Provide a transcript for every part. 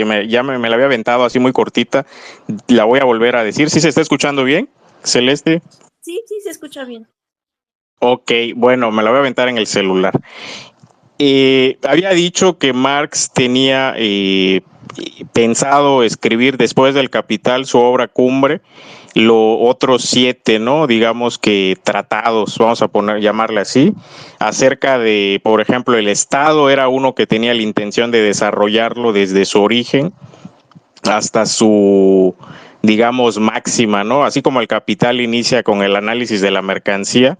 me la había aventado así muy cortita, la voy a volver a decir. ¿Sí se está escuchando bien, Celeste? Sí, sí, se escucha bien. Ok, bueno, me la voy a aventar en el celular. Había dicho que Marx tenía pensado escribir después del Capital su obra cumbre, los otros 7, ¿no? Digamos que tratados, vamos a llamarle así, acerca de, por ejemplo, el Estado era uno que tenía la intención de desarrollarlo desde su origen hasta su, digamos, máxima, ¿no? Así como el Capital inicia con el análisis de la mercancía,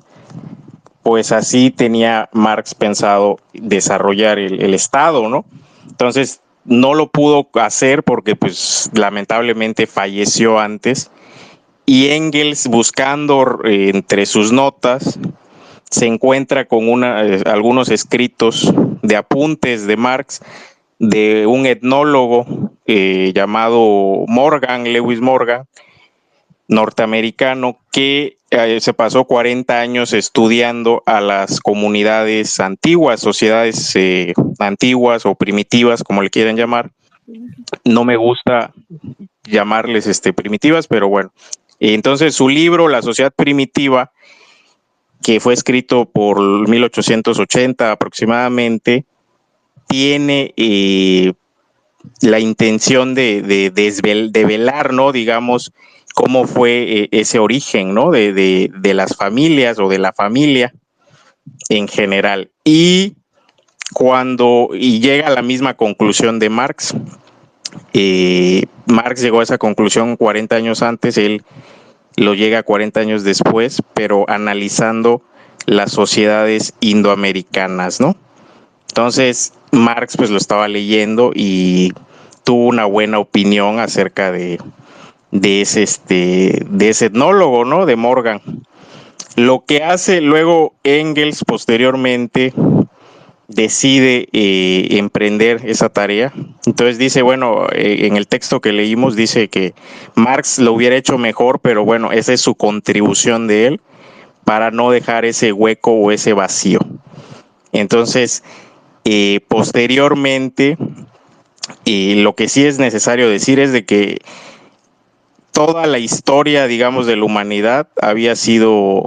pues así tenía Marx pensado desarrollar el Estado, ¿no? Entonces, no lo pudo hacer porque, pues, lamentablemente falleció antes. Y Engels, buscando entre sus notas, se encuentra con algunos escritos de apuntes de Marx de un etnólogo llamado Lewis Morgan, norteamericano, que se pasó 40 años estudiando a las comunidades antiguas, sociedades antiguas o primitivas, como le quieran llamar. No me gusta llamarles primitivas, pero bueno. Entonces su libro, La Sociedad Primitiva, que fue escrito por 1880 aproximadamente, tiene la intención de velar, ¿no? Digamos, cómo fue ese origen, ¿no? De las familias o de la familia en general. Y llega a la misma conclusión de Marx. Marx llegó a esa conclusión 40 años antes, él lo llega 40 años después, pero analizando las sociedades indoamericanas, ¿no? Entonces, Marx pues lo estaba leyendo y tuvo una buena opinión acerca de ese etnólogo, ¿no? De Morgan. Lo que hace luego Engels posteriormente decide emprender esa tarea. Entonces dice, bueno, en el texto que leímos dice que Marx lo hubiera hecho mejor, pero bueno, esa es su contribución de él para no dejar ese hueco o ese vacío. Entonces, posteriormente, lo que sí es necesario decir es de que toda la historia, digamos, de la humanidad había sido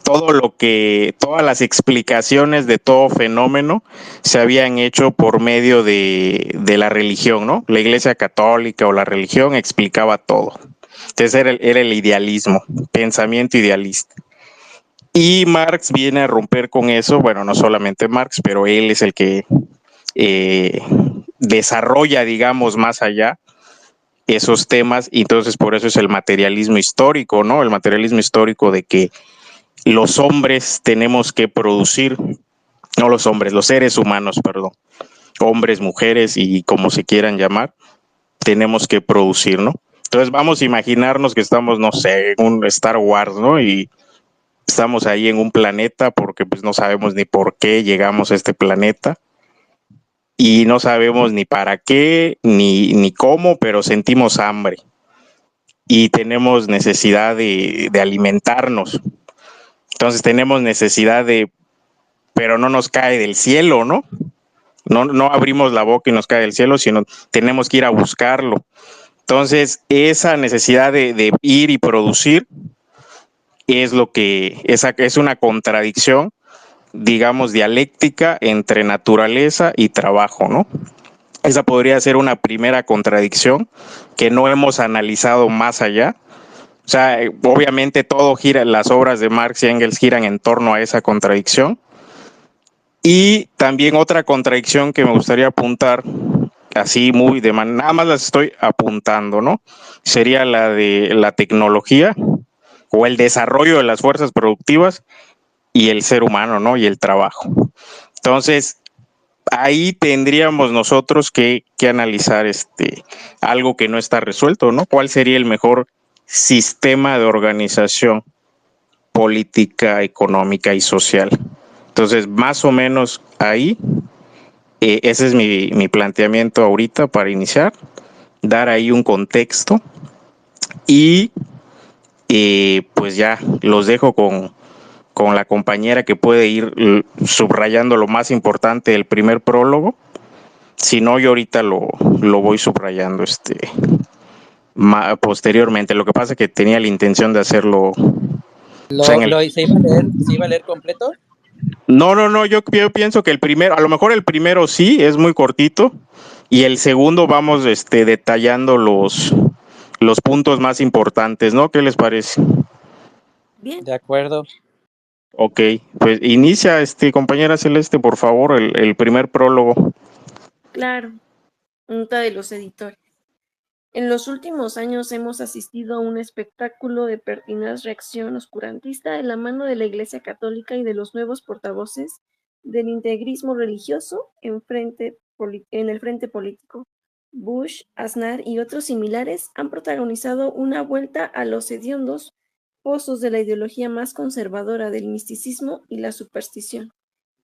todas las explicaciones de todo fenómeno se habían hecho por medio de la religión, ¿no? La Iglesia Católica o la religión explicaba todo. Entonces era el idealismo, pensamiento idealista. Y Marx viene a romper con eso, bueno, no solamente Marx, pero él es el que desarrolla, digamos, más allá esos temas, y entonces por eso es el materialismo histórico, ¿no? El materialismo histórico de que los hombres tenemos que producir, no los hombres, los seres humanos, perdón, hombres, mujeres y como se quieran llamar, tenemos que producir, ¿no? Entonces vamos a imaginarnos que estamos, no sé, en un Star Wars, ¿no? Y estamos ahí en un planeta porque pues no sabemos ni por qué llegamos a este planeta y no sabemos ni para qué ni cómo, pero sentimos hambre y tenemos necesidad de alimentarnos. Entonces tenemos necesidad pero no nos cae del cielo, ¿no? No abrimos la boca y nos cae del cielo, sino tenemos que ir a buscarlo. Entonces, esa necesidad de ir y producir es lo que es una contradicción, digamos, dialéctica entre naturaleza y trabajo, ¿no? Esa podría ser una primera contradicción que no hemos analizado más allá. O sea, obviamente todo gira, las obras de Marx y Engels giran en torno a esa contradicción. Y también otra contradicción que me gustaría apuntar, así muy nada más las estoy apuntando, ¿no? Sería la de la tecnología o el desarrollo de las fuerzas productivas y el ser humano, ¿no? Y el trabajo. Entonces, ahí tendríamos nosotros que analizar algo que no está resuelto, ¿no? ¿Cuál sería el mejor sistema de organización política, económica y social? Entonces, más o menos ahí, ese es mi planteamiento ahorita para iniciar, dar ahí un contexto y pues ya los dejo con la compañera que puede ir subrayando lo más importante del primer prólogo Si no, yo ahorita lo voy subrayando posteriormente. Lo que pasa es que tenía la intención de hacerlo, o sea, ¿Se iba a leer completo? No, yo pienso que el primero, a lo mejor el primero sí, es muy cortito, y el segundo vamos detallando los puntos más importantes, ¿no? ¿Qué les parece? Bien. De acuerdo. Ok, pues inicia, compañera Celeste, por favor, el primer prólogo. Claro. Nota de los editores. En los últimos años hemos asistido a un espectáculo de pertinaz reacción oscurantista de la mano de la Iglesia Católica y de los nuevos portavoces del integrismo religioso en el frente político. Bush, Aznar y otros similares han protagonizado una vuelta a los hediondos pozos de la ideología más conservadora del misticismo y la superstición.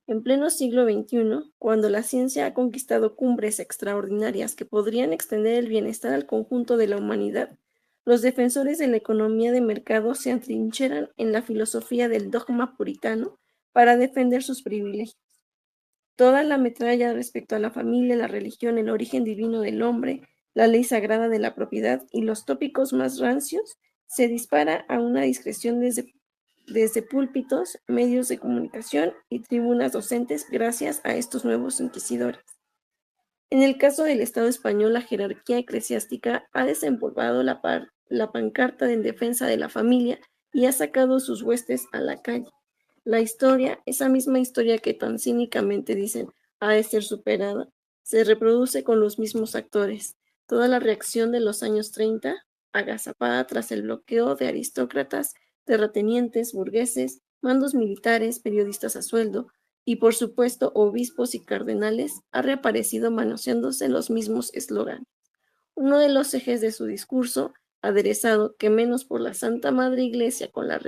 En pleno siglo XXI, cuando la ciencia ha conquistado cumbres extraordinarias que podrían extender el bienestar al conjunto de la humanidad, los defensores de la economía de mercado se atrincheran en la filosofía del dogma puritano para defender sus privilegios. Toda la metralla respecto a la familia, la religión, el origen divino del hombre, la ley sagrada de la propiedad y los tópicos más rancios se dispara a una discreción desde púlpitos, medios de comunicación y tribunas docentes gracias a estos nuevos inquisidores. En el caso del Estado español, la jerarquía eclesiástica ha desempolvado la pancarta en defensa de la familia y ha sacado sus huestes a la calle. La historia, esa misma historia que tan cínicamente dicen ha de ser superada, se reproduce con los mismos actores. Toda la reacción de los años 30, agazapada tras el bloqueo de aristócratas, terratenientes, burgueses, mandos militares, periodistas a sueldo, y por supuesto obispos y cardenales, ha reaparecido manoseándose los mismos eslóganes. Uno de los ejes de su discurso, aderezado que menos por la Santa Madre Iglesia con la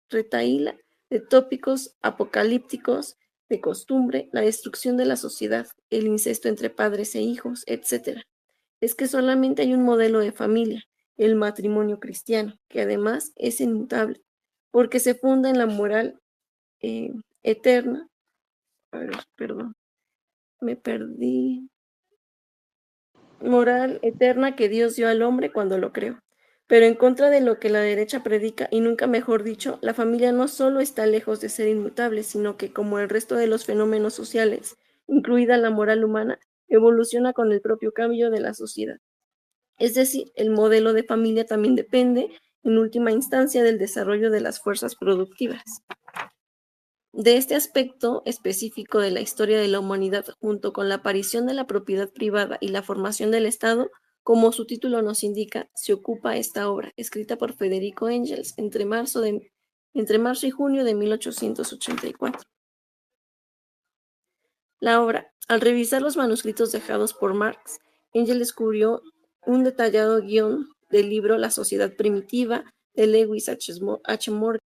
retahíla de tópicos apocalípticos, de costumbre, la destrucción de la sociedad, el incesto entre padres e hijos, etc. Es que solamente hay un modelo de familia, el matrimonio cristiano, que además es inmutable, porque se funda en la moral eterna. A ver, perdón, me perdí. Moral eterna que Dios dio al hombre cuando lo creó. Pero en contra de lo que la derecha predica, y nunca mejor dicho, la familia no solo está lejos de ser inmutable, sino que, como el resto de los fenómenos sociales, incluida la moral humana, evoluciona con el propio cambio de la sociedad. Es decir, el modelo de familia también depende, en última instancia, del desarrollo de las fuerzas productivas. De este aspecto específico de la historia de la humanidad, junto con la aparición de la propiedad privada y la formación del Estado, como su título nos indica, se ocupa esta obra, escrita por Federico Engels entre marzo y junio de 1884. La obra, al revisar los manuscritos dejados por Marx, Engels descubrió un detallado guión del libro La sociedad primitiva de Lewis H. Morgan.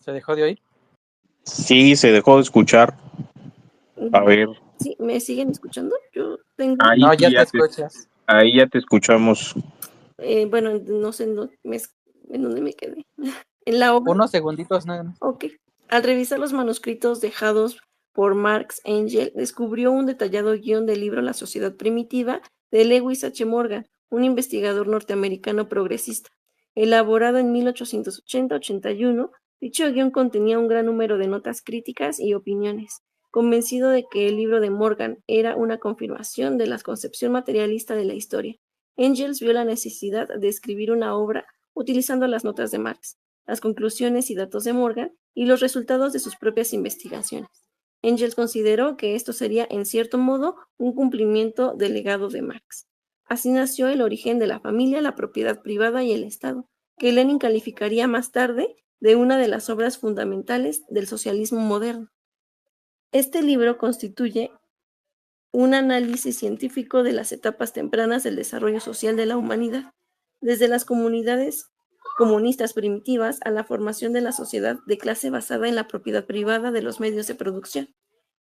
¿Se dejó de oír? Sí, se dejó de escuchar. A ver. ¿Sí? ¿Me siguen escuchando? Yo tengo... Ahí No, sí ya te escuchas. ahí ya te escuchamos. Bueno, no sé en dónde me quedé. En la obra. Unos segunditos nada más. Ok. Al revisar los manuscritos dejados por Marx, Engels descubrió un detallado guión del libro La sociedad primitiva de Lewis H. Morgan, un investigador norteamericano progresista. Elaborado en 1880-81, dicho guión contenía un gran número de notas críticas y opiniones. Convencido de que el libro de Morgan era una confirmación de la concepción materialista de la historia, Engels vio la necesidad de escribir una obra utilizando las notas de Marx, las conclusiones y datos de Morgan y los resultados de sus propias investigaciones. Engels consideró que esto sería, en cierto modo, un cumplimiento del legado de Marx. Así nació El origen de la familia, la propiedad privada y el Estado, que Lenin calificaría más tarde de una de las obras fundamentales del socialismo moderno. Este libro constituye un análisis científico de las etapas tempranas del desarrollo social de la humanidad, desde las comunidades comunistas primitivas a la formación de la sociedad de clase basada en la propiedad privada de los medios de producción.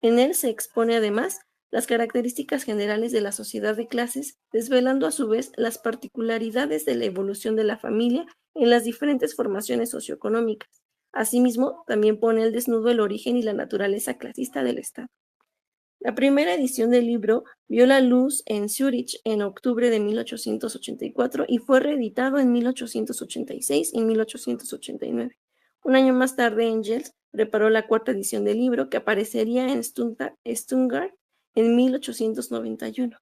En él se expone además las características generales de la sociedad de clases, desvelando a su vez las particularidades de la evolución de la familia en las diferentes formaciones socioeconómicas. Asimismo, también pone al desnudo el origen y la naturaleza clasista del Estado. La primera edición del libro vio la luz en Zúrich en octubre de 1884 y fue reeditado en 1886 y 1889. Un año más tarde, Engels preparó la cuarta edición del libro, que aparecería en Stuttgart en 1891.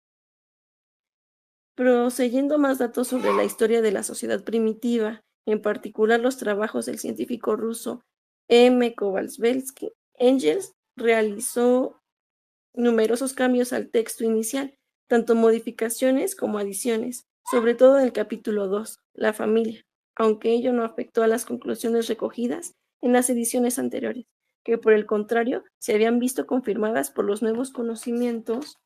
Prosiguiendo más datos sobre la historia de la sociedad primitiva, en particular los trabajos del científico ruso M. Kovalevsky, Engels realizó numerosos cambios al texto inicial, tanto modificaciones como adiciones, sobre todo en el capítulo 2, la familia, aunque ello no afectó a las conclusiones recogidas en las ediciones anteriores, que por el contrario se habían visto confirmadas por los nuevos conocimientos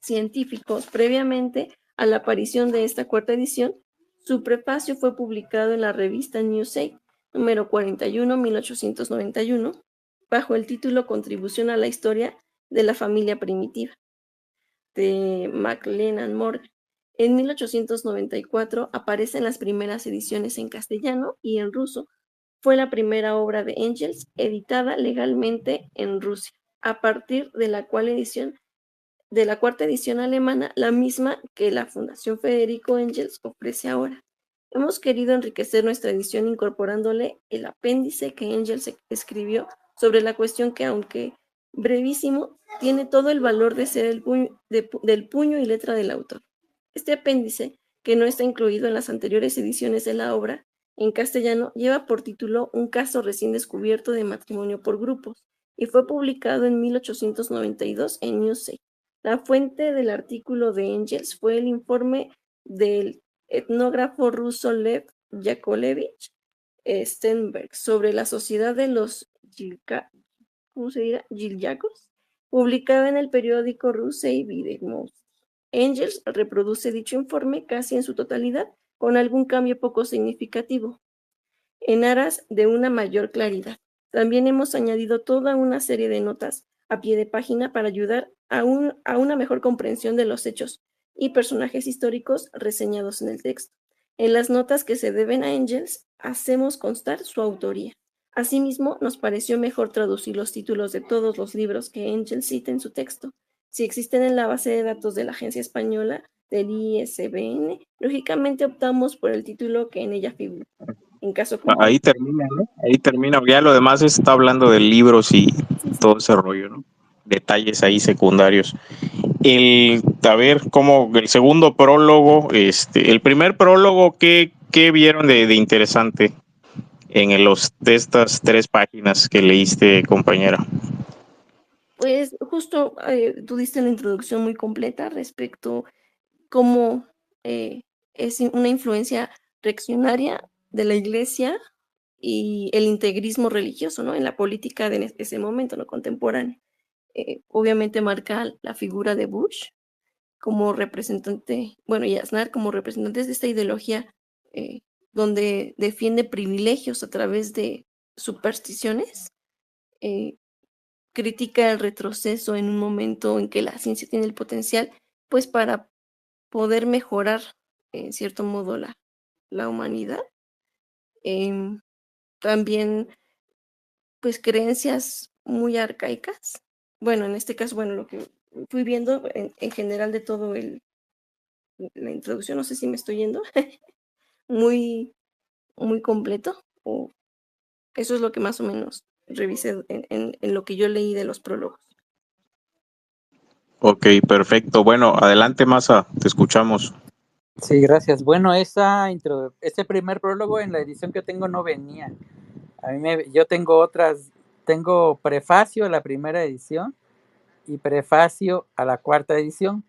científicos previamente a la aparición de esta cuarta edición. Su prefacio fue publicado en la revista Newsweek, número 41, 1891, bajo el título Contribución a la historia de la familia primitiva, de McLennan Morgan. En 1894 aparecen las primeras ediciones en castellano y en ruso. Fue la primera obra de Engels editada legalmente en Rusia, a partir de la cuarta edición alemana, la misma que la Fundación Federico Engels ofrece ahora. Hemos querido enriquecer nuestra edición incorporándole el apéndice que Engels escribió sobre la cuestión que, aunque brevísimo, tiene todo el valor de ser del puño y letra del autor. Este apéndice, que no está incluido en las anteriores ediciones de la obra, en castellano, lleva por título Un caso recién descubierto de matrimonio por grupos, y fue publicado en 1892 en Newsweek. La fuente del artículo de Engels fue el informe del etnógrafo ruso Lev Yakovlevich Sternberg sobre la sociedad de los Giljakos, publicada en el periódico Russey Videmosty. Engels reproduce dicho informe casi en su totalidad, con algún cambio poco significativo, en aras de una mayor claridad. También hemos añadido toda una serie de notas a pie de página para ayudar a una mejor comprensión de los hechos y personajes históricos reseñados en el texto. En las notas que se deben a Engels, hacemos constar su autoría. Asimismo, nos pareció mejor traducir los títulos de todos los libros que Engels cita en su texto. Si existen en la base de datos de la Agencia Española del ISBN, lógicamente optamos por el título que en ella figura. En caso Ahí termina, ¿no? Ahí termina. Ya lo demás está hablando de libros y todo ese rollo, ¿no? Detalles ahí secundarios. A ver, como el segundo prólogo, el primer prólogo, ¿qué vieron de interesante de estas 3 páginas que leíste, compañera? Pues justo tú diste una introducción muy completa respecto cómo es una influencia reaccionaria de la Iglesia y el integrismo religioso, ¿no? En la política de ese momento, ¿no? Contemporáneo. Obviamente marca la figura de Bush como representante, bueno, y Aznar como representantes de esta ideología eh, donde defiende privilegios a través de supersticiones, eh, critica el retroceso en un momento en que la ciencia tiene el potencial, pues para poder mejorar, en cierto modo, la humanidad. También, pues, creencias muy arcaicas. Bueno, en este caso, bueno, lo que fui viendo en general de todo la introducción, no sé si me estoy yendo, muy, muy completo, o eso es lo que más o menos revisé en lo que yo leí de los prólogos. Ok, perfecto. Bueno, adelante, Masa, te escuchamos. Sí, gracias. Bueno, este primer prólogo en la edición que tengo no venía. Yo tengo prefacio a la primera edición y prefacio a la cuarta edición,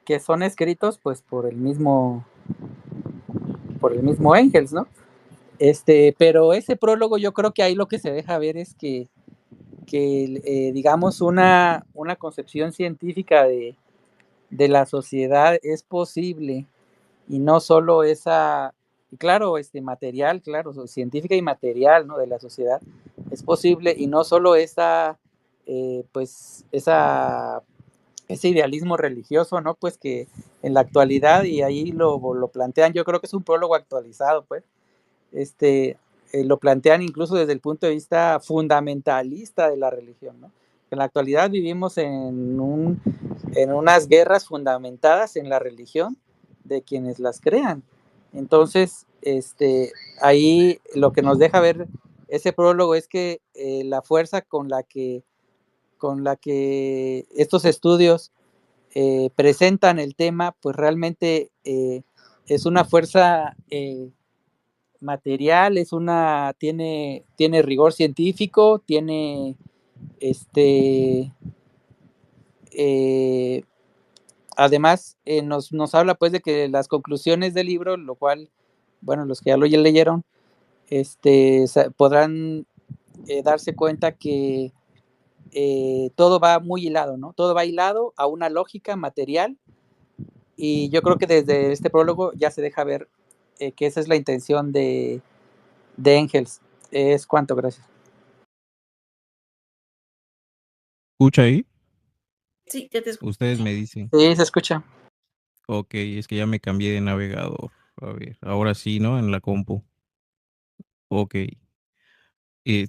que son escritos pues por el mismo Engels, ¿no? Pero ese prólogo yo creo que ahí lo que se deja ver es que digamos una concepción científica de la sociedad es posible, y no solo esa, claro, material, claro, científica y material, ¿no? De la sociedad es posible, y no solo esa, pues esa ese idealismo religioso, ¿no? Pues que en la actualidad, y ahí lo plantean, yo creo que es un prólogo actualizado, pues, lo plantean incluso desde el punto de vista fundamentalista de la religión, ¿no? En la actualidad vivimos en unas guerras fundamentadas en la religión de quienes las crean. Entonces, ahí lo que nos deja ver ese prólogo es que la fuerza con la que estos estudios presentan el tema, pues realmente es una fuerza material, tiene rigor científico, tiene además nos habla pues de que las conclusiones del libro, lo cual, bueno, los que ya lo leyeron, podrán darse cuenta que todo va muy hilado, ¿no? Todo va hilado a una lógica material, y yo creo que desde este prólogo ya se deja ver que esa es la intención de Engels. Es cuanto, gracias. ¿Escucha ahí? Sí, ya te escucho. Ustedes me dicen. Sí, se escucha. Ok, es que ya me cambié de navegador. A ver, ahora sí, ¿no? En la compu. Ok.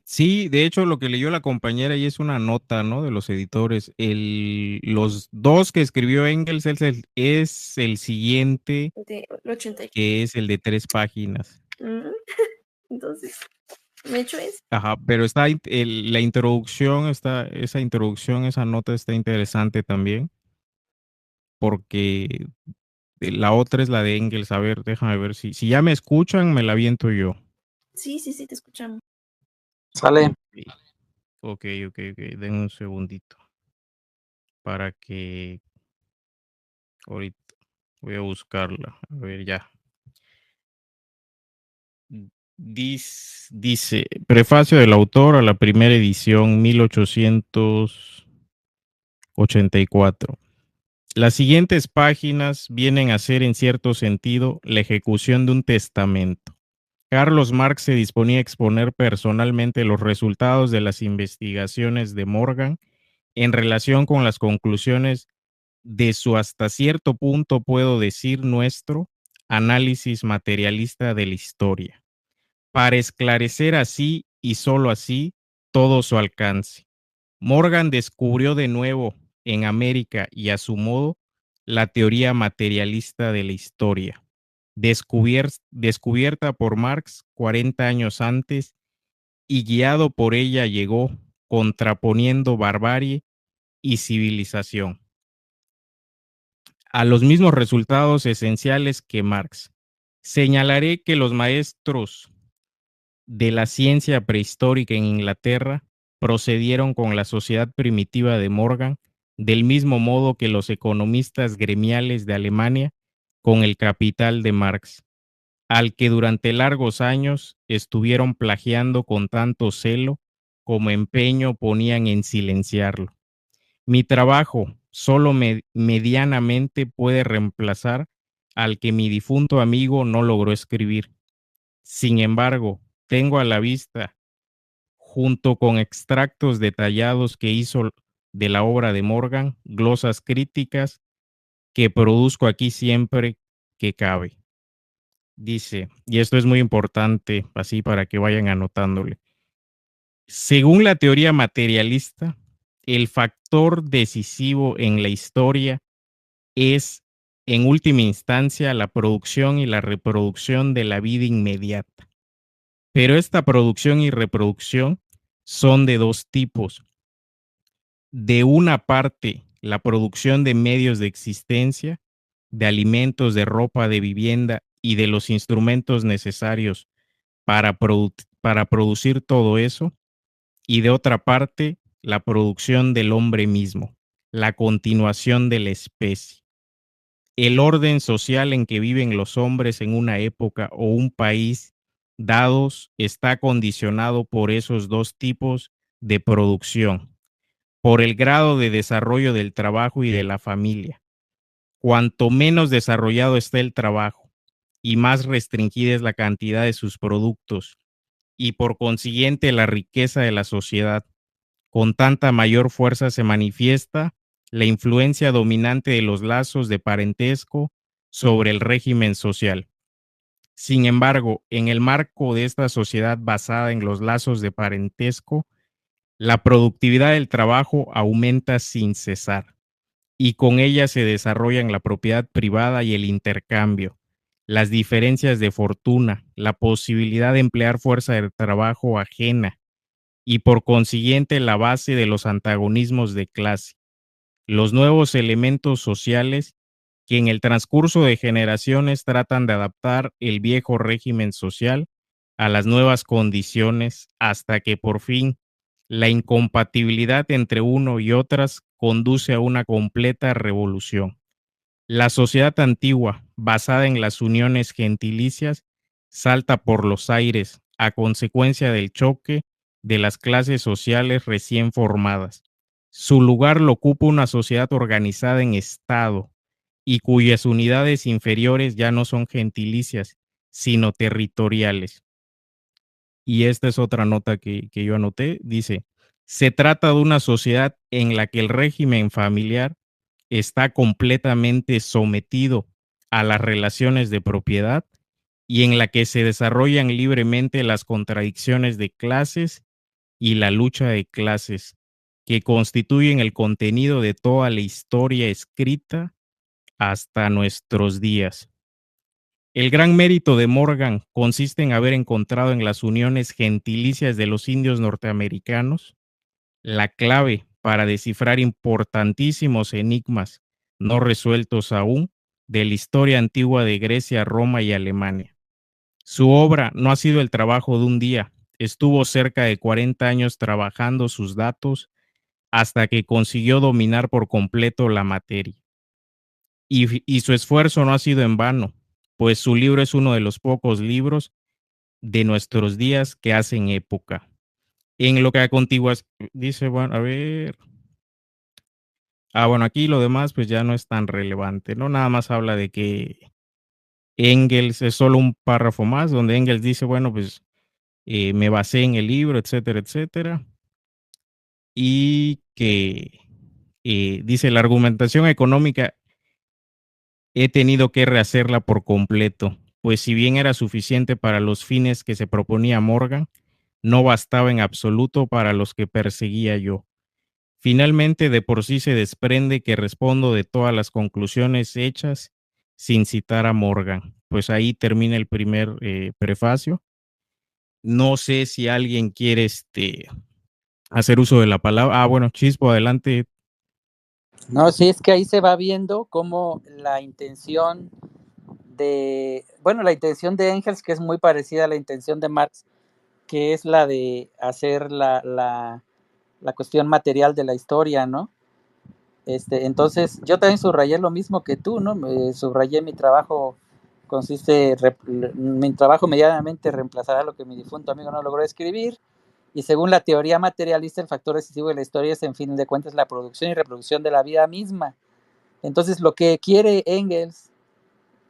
Sí, de hecho, lo que leyó la compañera y es una nota, ¿no? De los editores. Los dos que escribió Engels es el siguiente, De 84. que es el de 3 páginas. Entonces, me echo eso. Ajá, pero la introducción, esa introducción, esa nota está interesante también, porque la otra es la de Engels. A ver, déjame ver si ya me escuchan, me la aviento yo. Sí, te escuchamos. Sale. Ok, den un segundito para que ahorita voy a buscarla. A ver, ya. Dice, prefacio del autor a la primera edición 1884. Las siguientes páginas vienen a ser en cierto sentido la ejecución de un testamento. Carlos Marx se disponía a exponer personalmente los resultados de las investigaciones de Morgan en relación con las conclusiones de su, hasta cierto punto puedo decir, nuestro análisis materialista de la historia, para esclarecer así y sólo así todo su alcance. Morgan descubrió de nuevo en América y a su modo la teoría materialista de la historia, descubierta por Marx 40 años antes, y guiado por ella llegó, contraponiendo barbarie y civilización, a los mismos resultados esenciales que Marx. Señalaré que los maestros de la ciencia prehistórica en Inglaterra procedieron con la sociedad primitiva de Morgan, del mismo modo que los economistas gremiales de Alemania con el Capital de Marx, al que durante largos años estuvieron plagiando con tanto celo como empeño ponían en silenciarlo. Mi trabajo solo medianamente puede reemplazar al que mi difunto amigo no logró escribir. Sin embargo, tengo a la vista, junto con extractos detallados que hizo de la obra de Morgan, glosas críticas que produzco aquí siempre que cabe. Dice, y esto es muy importante, así para que vayan anotándole. Según la teoría materialista, el factor decisivo en la historia es, en última instancia, la producción y la reproducción de la vida inmediata. Pero esta producción y reproducción son de dos tipos. De una parte, la producción de medios de existencia, de alimentos, de ropa, de vivienda y de los instrumentos necesarios para producir todo eso. Y de otra parte, la producción del hombre mismo, la continuación de la especie. El orden social en que viven los hombres en una época o un país dados está condicionado por esos dos tipos de producción, por el grado de desarrollo del trabajo y de la familia. Cuanto menos desarrollado está el trabajo y más restringida es la cantidad de sus productos y por consiguiente la riqueza de la sociedad, con tanta mayor fuerza se manifiesta la influencia dominante de los lazos de parentesco sobre el régimen social. Sin embargo, en el marco de esta sociedad basada en los lazos de parentesco, la productividad del trabajo aumenta sin cesar y con ella se desarrollan la propiedad privada y el intercambio, las diferencias de fortuna, la posibilidad de emplear fuerza de trabajo ajena y por consiguiente la base de los antagonismos de clase, los nuevos elementos sociales que en el transcurso de generaciones tratan de adaptar el viejo régimen social a las nuevas condiciones hasta que por fin la incompatibilidad entre uno y otras conduce a una completa revolución. La sociedad antigua, basada en las uniones gentilicias, salta por los aires a consecuencia del choque de las clases sociales recién formadas. Su lugar lo ocupa una sociedad organizada en estado y cuyas unidades inferiores ya no son gentilicias, sino territoriales. Y esta es otra nota que yo anoté. Dice, se trata de una sociedad en la que el régimen familiar está completamente sometido a las relaciones de propiedad y en la que se desarrollan libremente las contradicciones de clases y la lucha de clases que constituyen el contenido de toda la historia escrita hasta nuestros días. El gran mérito de Morgan consiste en haber encontrado en las uniones gentilicias de los indios norteamericanos la clave para descifrar importantísimos enigmas no resueltos aún de la historia antigua de Grecia, Roma y Alemania. Su obra no ha sido el trabajo de un día, estuvo cerca de 40 años trabajando sus datos hasta que consiguió dominar por completo la materia. Y su esfuerzo no ha sido en vano, pues su libro es uno de los pocos libros de nuestros días que hacen época. En lo que a continuación dice, bueno, a ver. Bueno, aquí lo demás pues ya no es tan relevante, ¿no? Nada más habla de que Engels es solo un párrafo más, donde Engels dice, bueno, pues me basé en el libro, etcétera, etcétera. Y que dice, la argumentación económica he tenido que rehacerla por completo, pues si bien era suficiente para los fines que se proponía Morgan, no bastaba en absoluto para los que perseguía yo. Finalmente, de por sí se desprende que respondo de todas las conclusiones hechas sin citar a Morgan. Pues ahí termina el primer prefacio. No sé si alguien quiere hacer uso de la palabra. Bueno, Chispo, adelante. No, sí, es que ahí se va viendo cómo la intención la intención de Engels, que es muy parecida a la intención de Marx, que es la de hacer la cuestión material de la historia, ¿no? Entonces, yo también subrayé lo mismo que tú, ¿no? Subrayé mi trabajo mi trabajo medianamente reemplazará lo que mi difunto amigo no logró escribir, y según la teoría materialista, el factor decisivo de la historia es, en fin de cuentas, la producción y reproducción de la vida misma. Entonces, lo que quiere Engels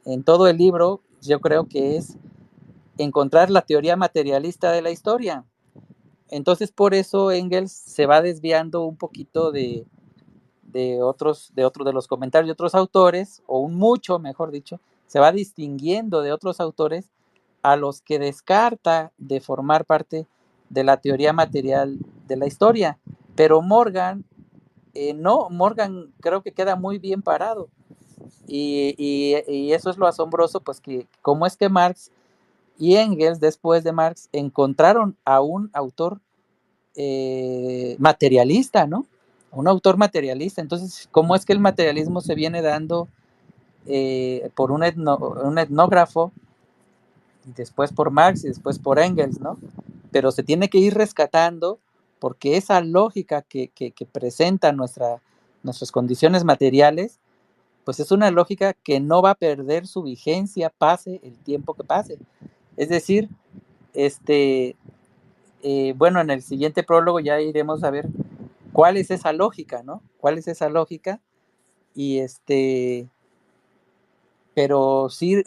en todo el libro, yo creo que es encontrar la teoría materialista de la historia. Entonces, por eso Engels se va desviando un poquito de otros de los comentarios de otros autores, o un mucho, mejor dicho, se va distinguiendo de otros autores a los que descarta de formar parte de la teoría material de la historia. Pero Morgan, Morgan creo que queda muy bien parado. Y eso es lo asombroso, pues que cómo es que Marx y Engels, después de Marx, encontraron a un autor materialista, ¿no? Un autor materialista. Entonces, ¿cómo es que el materialismo se viene dando por un etnógrafo, y después por Marx y después por Engels, ¿no? Pero se tiene que ir rescatando porque esa lógica que presenta nuestras condiciones materiales, pues es una lógica que no va a perder su vigencia pase el tiempo que pase. Es decir, bueno, en el siguiente prólogo ya iremos a ver cuál es esa lógica, ¿no? ¿Cuál es esa lógica? Y pero sí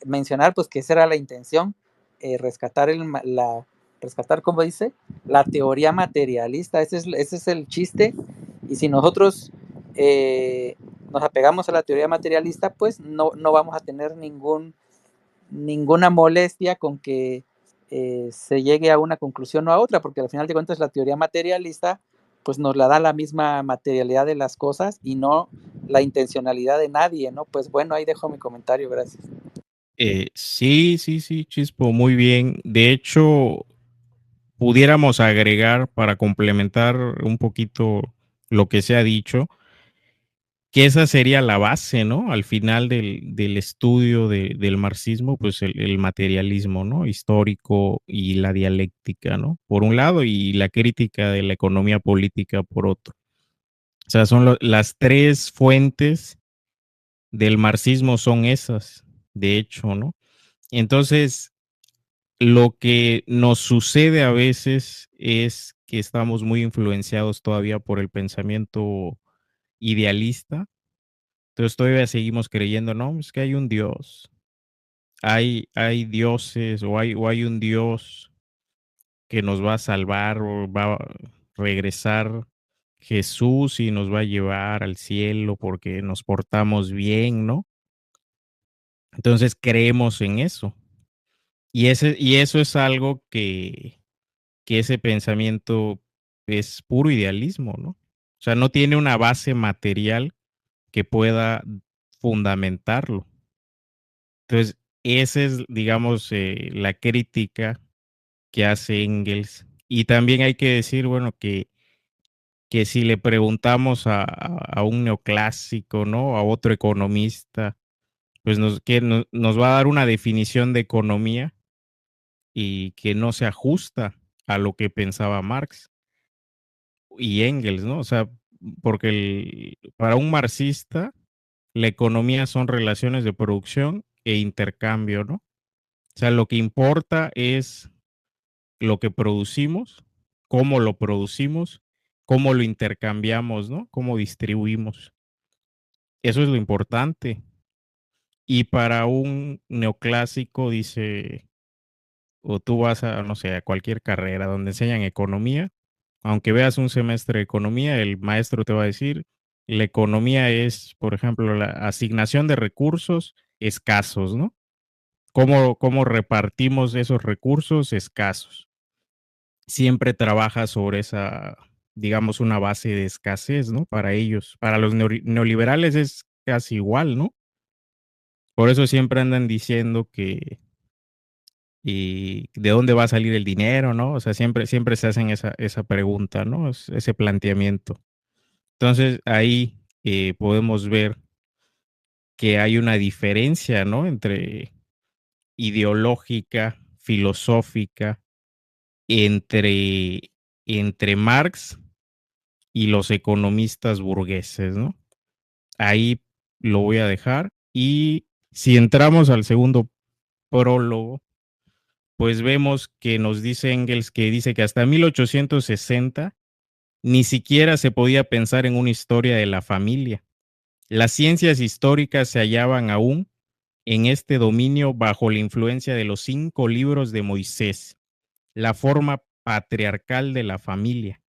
mencionar pues que esa era la intención, rescatar rescatar, como dice, la teoría materialista. Ese es el chiste. Y si nosotros nos apegamos a la teoría materialista, pues no vamos a tener ninguna molestia con que se llegue a una conclusión o a otra, porque al final de cuentas la teoría materialista pues nos la da la misma materialidad de las cosas y no la intencionalidad de nadie, ¿no? Pues bueno, ahí dejo mi comentario, gracias. Sí, Chispo, muy bien. De hecho, pudiéramos agregar para complementar un poquito lo que se ha dicho, que esa sería la base, ¿no? Al final del estudio del marxismo, pues el materialismo, ¿no? Histórico y la dialéctica, ¿no? Por un lado, y la crítica de la economía política por otro. O sea, son las tres fuentes del marxismo son esas, de hecho, ¿no? Entonces, lo que nos sucede a veces es que estamos muy influenciados todavía por el pensamiento idealista. Entonces todavía seguimos creyendo, no, es que hay un Dios, hay dioses o hay un Dios que nos va a salvar o va a regresar Jesús y nos va a llevar al cielo porque nos portamos bien, ¿no? Entonces creemos en eso. Y eso es algo que ese pensamiento es puro idealismo, ¿no? O sea, no tiene una base material que pueda fundamentarlo. Entonces, esa es, digamos, la crítica que hace Engels. Y también hay que decir, bueno, que si le preguntamos a un neoclásico, ¿no? A otro economista, pues nos va a dar una definición de economía y que no se ajusta a lo que pensaba Marx y Engels, ¿no? O sea, porque para un marxista, la economía son relaciones de producción e intercambio, ¿no? O sea, lo que importa es lo que producimos, cómo lo producimos, cómo lo intercambiamos, ¿no? Cómo distribuimos. Eso es lo importante. Y para un neoclásico dice, o tú vas a, no sé, a cualquier carrera donde enseñan economía, aunque veas un semestre de economía, el maestro te va a decir, la economía es, por ejemplo, la asignación de recursos escasos, ¿no? Cómo repartimos esos recursos escasos. Siempre trabaja sobre esa, digamos, una base de escasez, ¿no? Para ellos. Para los neoliberales es casi igual, ¿no? Por eso siempre andan diciendo que y de dónde va a salir el dinero, ¿no? O sea, siempre se hacen esa pregunta, ¿no? Ese planteamiento. Entonces, ahí podemos ver que hay una diferencia, ¿no? Entre ideológica, filosófica, entre, entre Marx y los economistas burgueses, ¿no? Ahí lo voy a dejar. Y si entramos al segundo prólogo, pues vemos que nos dice Engels que dice que hasta 1860 ni siquiera se podía pensar en una historia de la familia. Las ciencias históricas se hallaban aún en este dominio bajo la influencia de los 5 libros de Moisés, la forma patriarcal de la familia,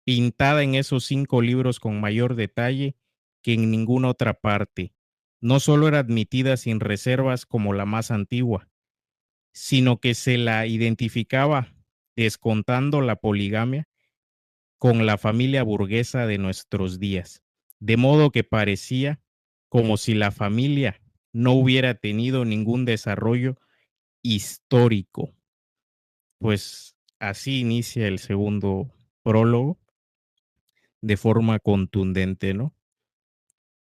pintada en esos 5 libros con mayor detalle que en ninguna otra parte. No solo era admitida sin reservas como la más antigua, sino que se la identificaba, descontando la poligamia, con la familia burguesa de nuestros días, de modo que parecía como si la familia no hubiera tenido ningún desarrollo histórico. Pues así inicia el segundo prólogo de forma contundente, ¿no?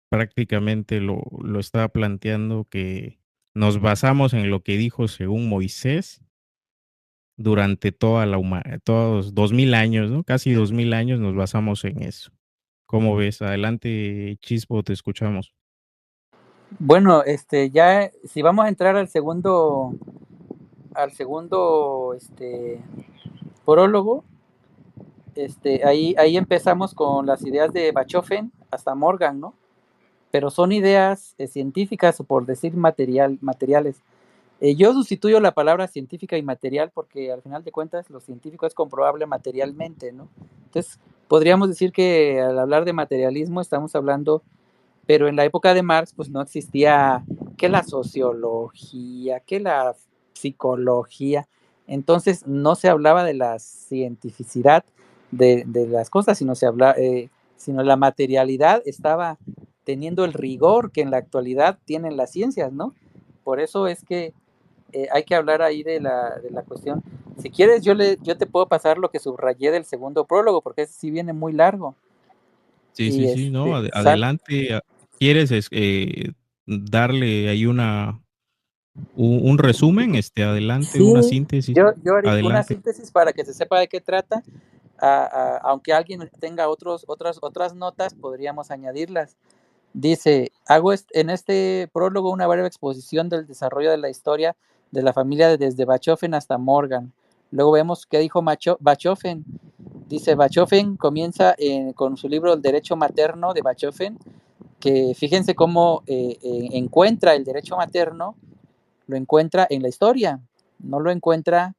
Prácticamente lo está planteando que nos basamos en lo que dijo según Moisés durante todos 2000 años, ¿no? Casi 2000 años nos basamos en eso. ¿Cómo ves? Adelante, Chispo, te escuchamos. Bueno, ya, si vamos a entrar al segundo, prólogo, ahí empezamos con las ideas de Bachofen hasta Morgan, ¿no? Pero son ideas científicas o por decir materiales. Yo sustituyo la palabra científica y material porque al final de cuentas lo científico es comprobable materialmente, ¿no? Entonces, podríamos decir que al hablar de materialismo estamos hablando, pero en la época de Marx pues no existía que la sociología, que la psicología, entonces no se hablaba de la cientificidad de las cosas, sino la materialidad estaba teniendo el rigor que en la actualidad tienen las ciencias, ¿no? Por eso es que hay que hablar ahí de la cuestión. Si quieres, yo te puedo pasar lo que subrayé del segundo prólogo, porque ese sí viene muy largo. Sí, Y sí, sí, no, sale. adelante. ¿Quieres darle ahí un resumen? Adelante, una Sí, síntesis. yo haré una Adelante. síntesis para que se sepa de qué trata. Aunque alguien tenga otras notas, podríamos añadirlas. Dice, hago en este prólogo una breve exposición del desarrollo de la historia de la familia desde Bachofen hasta Morgan. Luego vemos qué dijo Bachofen. Dice, Bachofen comienza con su libro El derecho materno de Bachofen, que fíjense cómo encuentra el derecho materno, lo encuentra en la historia, no lo encuentra,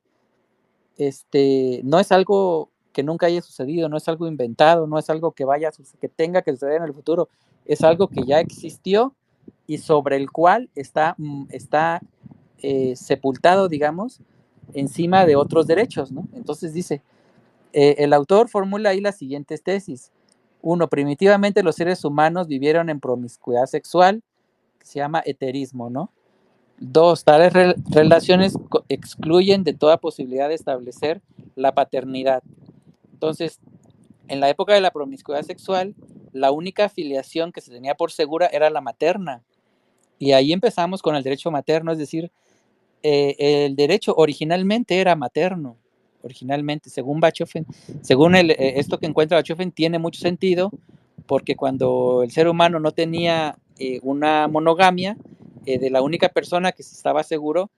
no es algo que nunca haya sucedido, no es algo inventado, no es algo que que tenga que suceder en el futuro, es algo que ya existió y sobre el cual está sepultado, digamos, encima de otros derechos, ¿no? Entonces dice, el autor formula ahí las siguientes tesis. 1. Primitivamente los seres humanos vivieron en promiscuidad sexual, que se llama heterismo, ¿no? 2. Tales relaciones excluyen de toda posibilidad de establecer la paternidad. Entonces, en la época de la promiscuidad sexual, la única filiación que se tenía por segura era la materna. Y ahí empezamos con el derecho materno, es decir, el derecho originalmente era materno. Originalmente, según Bachofen, según esto que encuentra Bachofen, tiene mucho sentido, porque cuando el ser humano no tenía una monogamia, de la única persona que se estaba seguro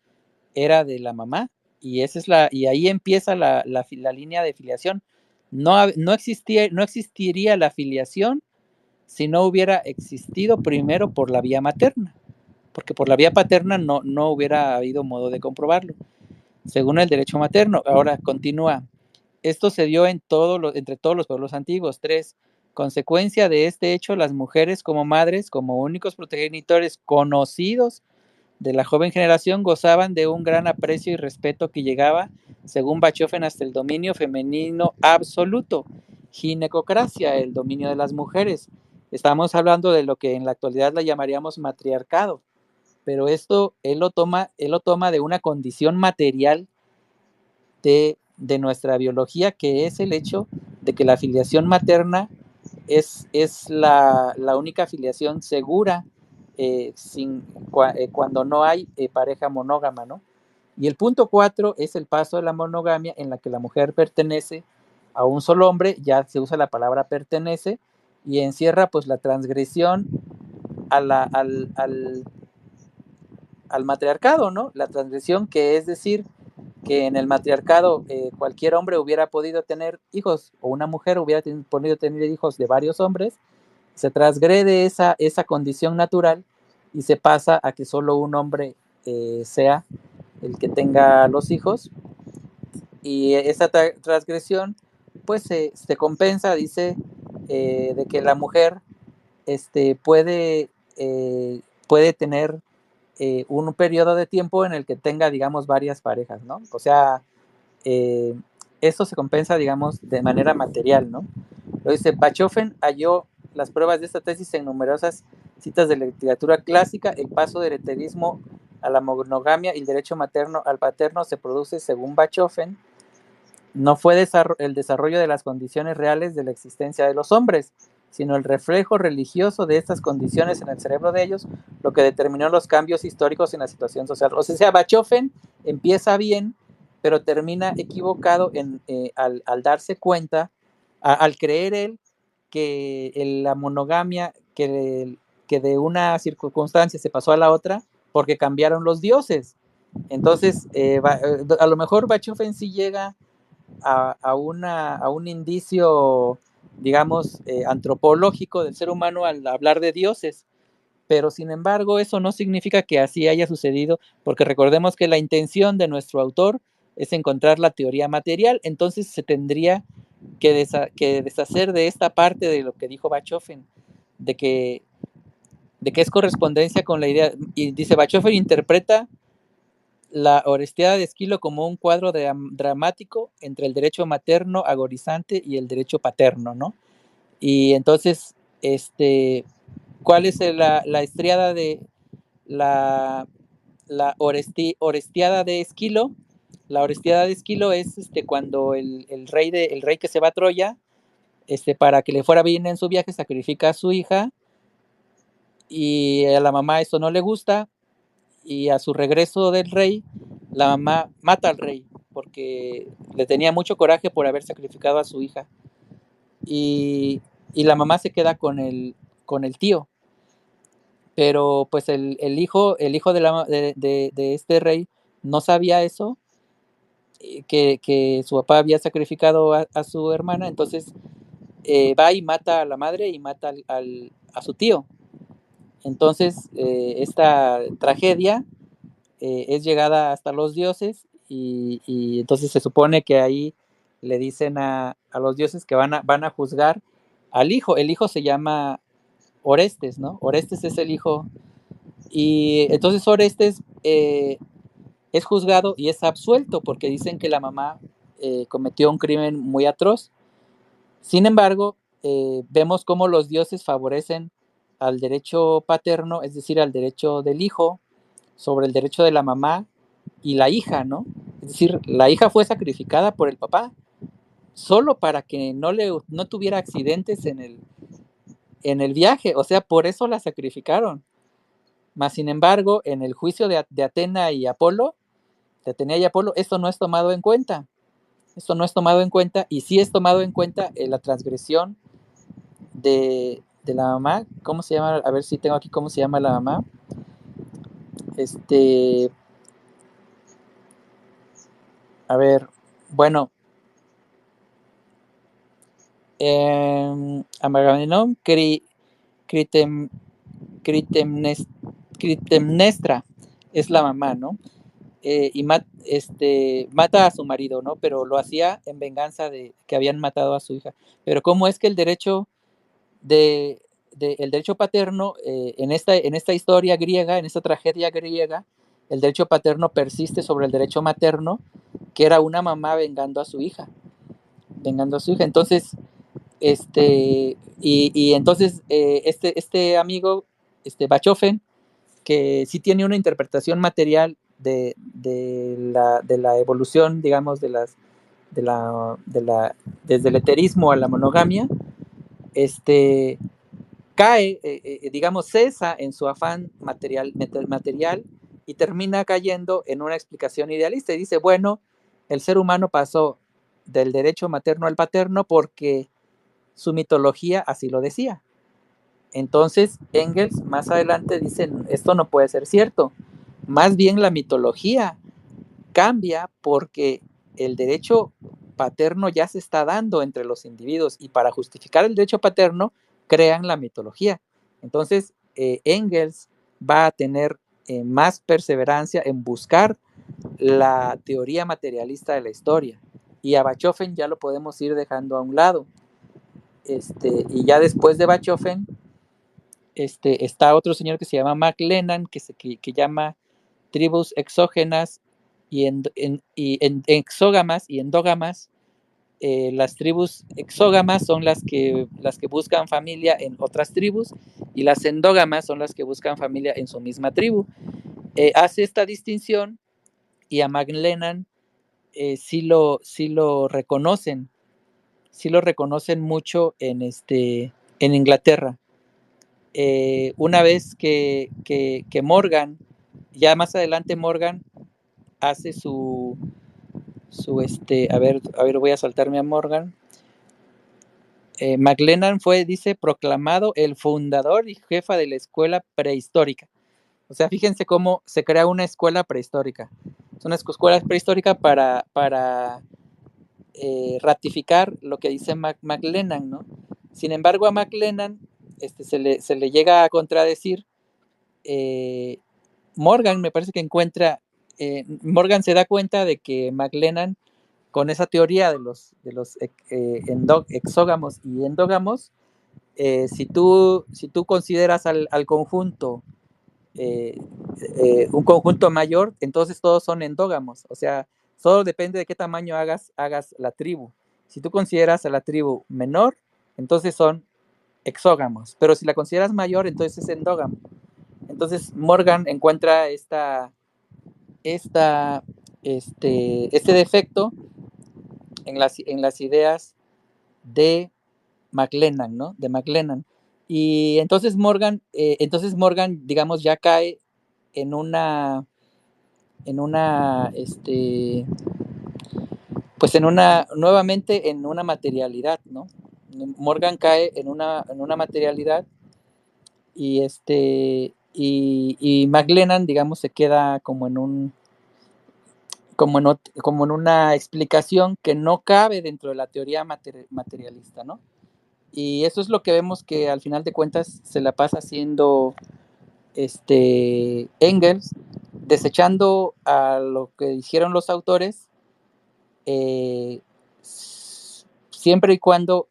era de la mamá, y ahí empieza la línea de filiación. No existiría la filiación si no hubiera existido primero por la vía materna, porque por la vía paterna no hubiera habido modo de comprobarlo, según el derecho materno. Ahora continúa. Esto se dio entre todos los pueblos antiguos. 3. Consecuencia de este hecho, las mujeres como madres, como únicos progenitores conocidos de la joven generación, gozaban de un gran aprecio y respeto que llegaba, según Bachofen, hasta el dominio femenino absoluto. Ginecocracia, el dominio de las mujeres. Estamos hablando de lo que en la actualidad la llamaríamos matriarcado, pero esto él lo toma de una condición material de nuestra biología, que es el hecho de que la filiación materna es la única filiación segura cuando no hay pareja monógama, ¿no? Y el punto 4 es el paso de la monogamia, en la que la mujer pertenece a un solo hombre, ya se usa la palabra pertenece, y encierra pues la transgresión al matriarcado, ¿no? La transgresión, que es decir, que en el matriarcado cualquier hombre hubiera podido tener hijos, o una mujer hubiera podido tener hijos de varios hombres. Se transgrede esa condición natural y se pasa a que solo un hombre sea el que tenga los hijos, y esa transgresión pues se compensa, dice, de que la mujer puede tener un periodo de tiempo en el que tenga, digamos, varias parejas, ¿no? O sea, eso se compensa, digamos, de manera material, ¿no? Lo dice, Bachofen halló las pruebas de esta tesis en numerosas citas de la literatura clásica. El paso del heterismo a la monogamia y el derecho materno al paterno se produce, según Bachofen, no fue el desarrollo de las condiciones reales de la existencia de los hombres, sino el reflejo religioso de estas condiciones en el cerebro de ellos, lo que determinó los cambios históricos en la situación social. O sea, Bachofen empieza bien, pero termina equivocado al darse cuenta, al creer él que la monogamia, que de una circunstancia se pasó a la otra porque cambiaron los dioses. Entonces, a lo mejor Bachofen sí llega a un indicio, digamos, antropológico del ser humano al hablar de dioses, pero sin embargo eso no significa que así haya sucedido, porque recordemos que la intención de nuestro autor es encontrar la teoría material, entonces se tendría que deshacer de esta parte de lo que dijo Bachofen, de que es correspondencia con la idea. Y dice, Bachofen interpreta la Orestiada de Esquilo como un cuadro dramático entre el derecho materno agorizante y el derecho paterno, ¿no? Y entonces, ¿cuál es la estriada de la Orestiada de Esquilo? La Orestiada de Esquilo es cuando el rey que se va a Troya, para que le fuera bien en su viaje, sacrifica a su hija, y a la mamá eso no le gusta, y a su regreso del rey, la mamá mata al rey, porque le tenía mucho coraje por haber sacrificado a su hija. Y la mamá se queda con el tío. Pero pues el hijo de este rey no sabía eso, que su papá había sacrificado a su hermana. Entonces va y mata a la madre y mata a su tío. Entonces esta tragedia es llegada hasta los dioses, y entonces se supone que ahí le dicen a los dioses que van a juzgar al hijo. El hijo se llama Orestes, ¿no? Orestes es el hijo. Y entonces Orestes es juzgado y es absuelto, porque dicen que la mamá cometió un crimen muy atroz. Sin embargo, vemos cómo los dioses favorecen al derecho paterno, es decir, al derecho del hijo, sobre el derecho de la mamá y la hija, ¿no? Es decir, la hija fue sacrificada por el papá solo para que no tuviera accidentes en el viaje. O sea, por eso la sacrificaron. Mas, sin embargo, en el juicio de Atena y Apolo, esto no es tomado en cuenta. Esto no es tomado en cuenta, y sí es tomado en cuenta la transgresión de la mamá. ¿Cómo se llama? A ver si tengo aquí cómo se llama la mamá. A ver, bueno, Amagamenón, Clitemnestra es la mamá, ¿no? Y mata a su marido, ¿no? Pero lo hacía en venganza de que habían matado a su hija. Pero ¿cómo es que el derecho el derecho paterno, en esta historia griega, en esta tragedia griega, el derecho paterno persiste sobre el derecho materno, que era una mamá vengando a su hija? Entonces, entonces este amigo, Bachofen, que sí tiene una interpretación material de la evolución, digamos, desde el heterismo a la monogamia, cae, digamos, cesa en su afán material, y termina cayendo en una explicación idealista, y dice, bueno, el ser humano pasó del derecho materno al paterno porque su mitología así lo decía. Entonces Engels más adelante dice, esto no puede ser cierto, más bien la mitología cambia porque el derecho paterno ya se está dando entre los individuos, y para justificar el derecho paterno crean la mitología. Entonces Engels va a tener más perseverancia en buscar la teoría materialista de la historia, y a Bachofen ya lo podemos ir dejando a un lado. Y ya después de Bachofen está otro señor que se llama McLennan, que llama tribus exógenas y exógamas y endógamas. Las tribus exógamas son las que buscan familia en otras tribus, y las endógamas son las que buscan familia en su misma tribu. Hace esta distinción, y a McLennan sí lo reconocen mucho en Inglaterra. Una vez que Morgan, ya más adelante Morgan hace a ver, voy a saltarme a Morgan. McLennan fue, dice, proclamado el fundador y jefa de la escuela prehistórica. O sea, fíjense cómo se crea una escuela prehistórica. Es una escuela prehistórica para ratificar lo que dice McLennan, ¿no? Sin embargo, a McLennan se le llega a contradecir. Morgan me parece que Morgan se da cuenta de que McLennan con esa teoría de los exógamos y endógamos, si tú consideras al conjunto un conjunto mayor, entonces todos son endógamos, o sea, solo depende de qué tamaño hagas la tribu. Si tú consideras a la tribu menor, entonces son exógamos, pero si la consideras mayor, entonces es endógamo. Entonces Morgan encuentra este defecto en las ideas de McLennan, ¿no? De McLennan. Y entonces Morgan, digamos, ya cae en una, pues nuevamente en una materialidad, ¿no? Morgan cae en una materialidad y y McLennan, digamos, se queda como en una explicación que no cabe dentro de la teoría materialista, ¿no? Y eso es lo que vemos que al final de cuentas se la pasa haciendo Engels, desechando a lo que dijeron los autores, siempre y cuando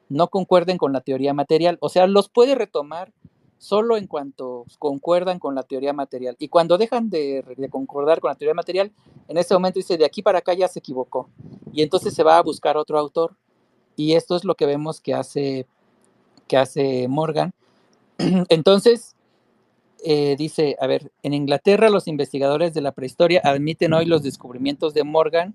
no concuerden con la teoría material. O sea, los puede retomar solo en cuanto concuerdan con la teoría material. Y cuando dejan de concordar con la teoría material, en ese momento dice, de aquí para acá ya se equivocó. Y entonces se va a buscar otro autor. Y esto es lo que vemos que hace Morgan. Entonces, dice, a ver, en Inglaterra los investigadores de la prehistoria admiten hoy los descubrimientos de Morgan,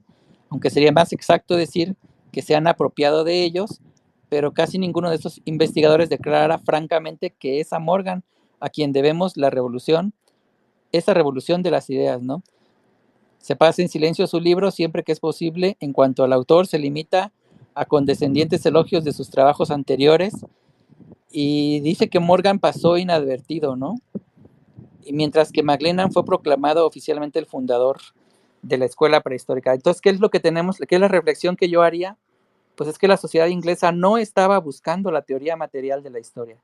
aunque sería más exacto decir que se han apropiado de ellos, pero casi ninguno de estos investigadores declara francamente que es a Morgan a quien debemos esa revolución de las ideas, ¿no? Se pasa en silencio su libro siempre que es posible, en cuanto al autor se limita a condescendientes elogios de sus trabajos anteriores, y dice que Morgan pasó inadvertido, ¿no? Y mientras que McLennan fue proclamado oficialmente el fundador de la escuela prehistórica. Entonces, ¿qué es lo que tenemos? ¿Qué es la reflexión que yo haría? Pues es que la sociedad inglesa no estaba buscando la teoría material de la historia,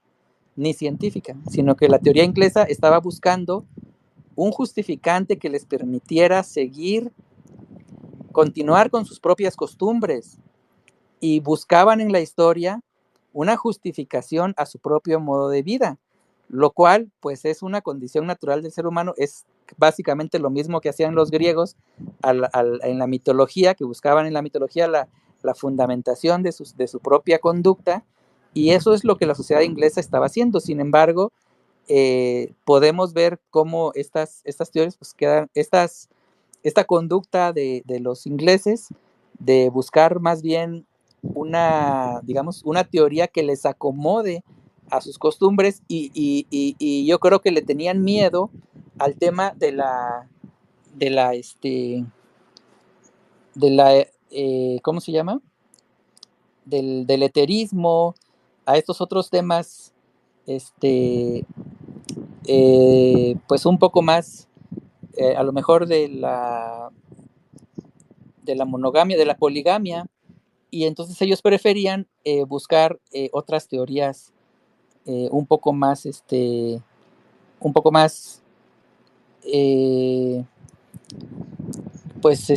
ni científica, sino que la teoría inglesa estaba buscando un justificante que les permitiera continuar con sus propias costumbres, y buscaban en la historia una justificación a su propio modo de vida, lo cual pues es una condición natural del ser humano, es básicamente lo mismo que hacían los griegos en la mitología, que buscaban en la mitología la fundamentación de su propia conducta, y eso es lo que la sociedad inglesa estaba haciendo. Sin embargo, podemos ver cómo estas teorías pues quedan, esta conducta de los ingleses de buscar más bien digamos, una teoría que les acomode a sus costumbres, y yo creo que le tenían miedo al tema ¿cómo se llama? Del eterismo, a estos otros temas, pues un poco más, a lo mejor de la monogamia, de la poligamia, y entonces ellos preferían buscar otras teorías un poco más, eh, pues,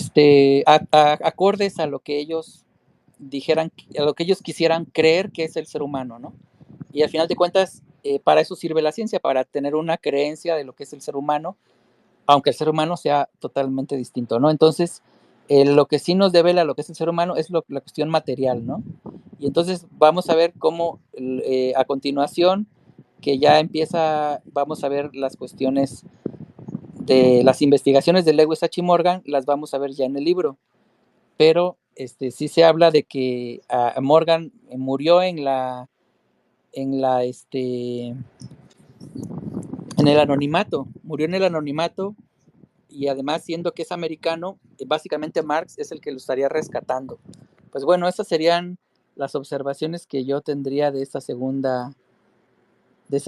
acordes a lo que ellos dijeran, a lo que ellos quisieran creer que es el ser humano, ¿no? Y al final de cuentas, para eso sirve la ciencia, para tener una creencia de lo que es el ser humano, aunque el ser humano sea totalmente distinto, ¿no? Entonces, lo que sí nos devela lo que es el ser humano es la cuestión material, ¿no? Y entonces vamos a ver cómo a continuación, que ya vamos a ver las cuestiones de las investigaciones de Lewis H. Morgan, las vamos a ver ya en el libro, pero sí se habla de que Morgan murió en el anonimato, y además, siendo que es americano, básicamente Marx es el que lo estaría rescatando. Pues bueno, esas serían las observaciones que yo tendría de esta del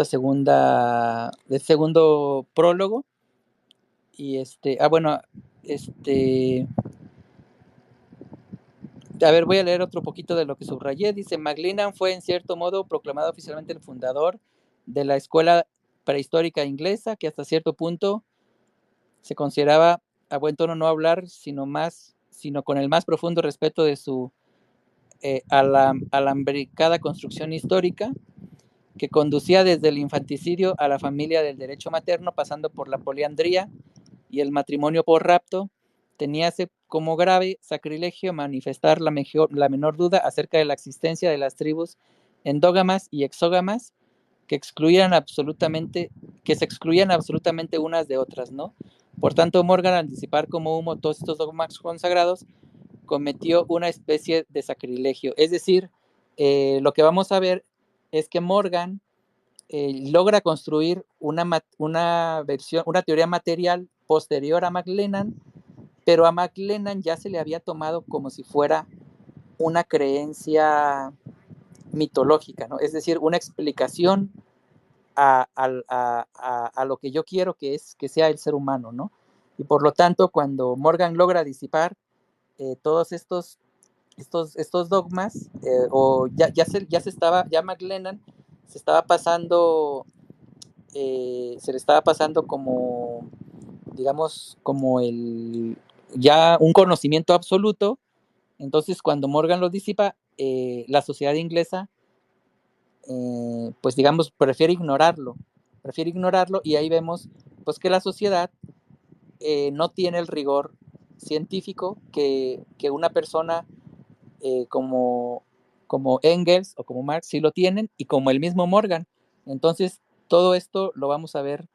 segundo prólogo. Y bueno, a ver, voy a leer otro poquito de lo que subrayé. Dice, McLennan fue en cierto modo proclamado oficialmente el fundador de la escuela prehistórica inglesa, que hasta cierto punto se consideraba a buen tono no hablar, sino sino con el más profundo respeto de su alambricada construcción histórica, que conducía desde el infanticidio a la familia del derecho materno, pasando por la poliandría y el matrimonio por rapto, teníase como grave sacrilegio manifestar la menor duda acerca de la existencia de las tribus endógamas y exógamas que se excluían absolutamente unas de otras, ¿no? Por tanto, Morgan, al disipar como humo todos estos dogmas consagrados, cometió una especie de sacrilegio. Es decir, lo que vamos a ver es que Morgan logra construir una teoría material posterior a McLennan, pero a McLennan ya se le había tomado como si fuera una creencia mitológica, ¿no? Es decir, una explicación a lo que yo quiero que sea el ser humano, ¿no? Y por lo tanto, cuando Morgan logra disipar todos estos dogmas, o ya McLennan se estaba pasando, se le estaba pasando como, digamos, como ya un conocimiento absoluto. Entonces, cuando Morgan lo disipa, la sociedad inglesa, pues digamos, prefiere ignorarlo, y ahí vemos pues que la sociedad no tiene el rigor científico que una persona como Engels o como Marx sí lo tienen, y como el mismo Morgan. Entonces, todo esto lo vamos a ver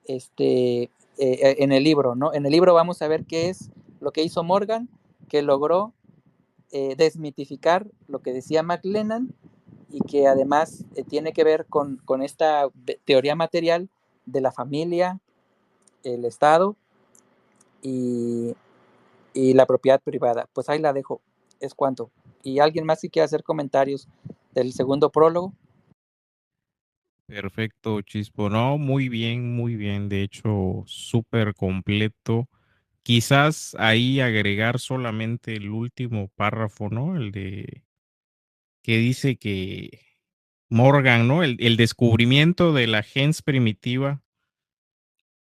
en el libro, ¿no? En el libro vamos a ver qué es lo que hizo Morgan, que logró desmitificar lo que decía McLennan, y que además tiene que ver con esta teoría material de la familia, el Estado y la propiedad privada. Pues ahí la dejo, es cuanto. ¿Y alguien más si quiere hacer comentarios del segundo prólogo? Perfecto, Chispo. No, muy bien, muy bien. De hecho, súper completo. Quizás ahí agregar solamente el último párrafo, ¿no? El de que dice que Morgan, ¿no? El descubrimiento de la gens primitiva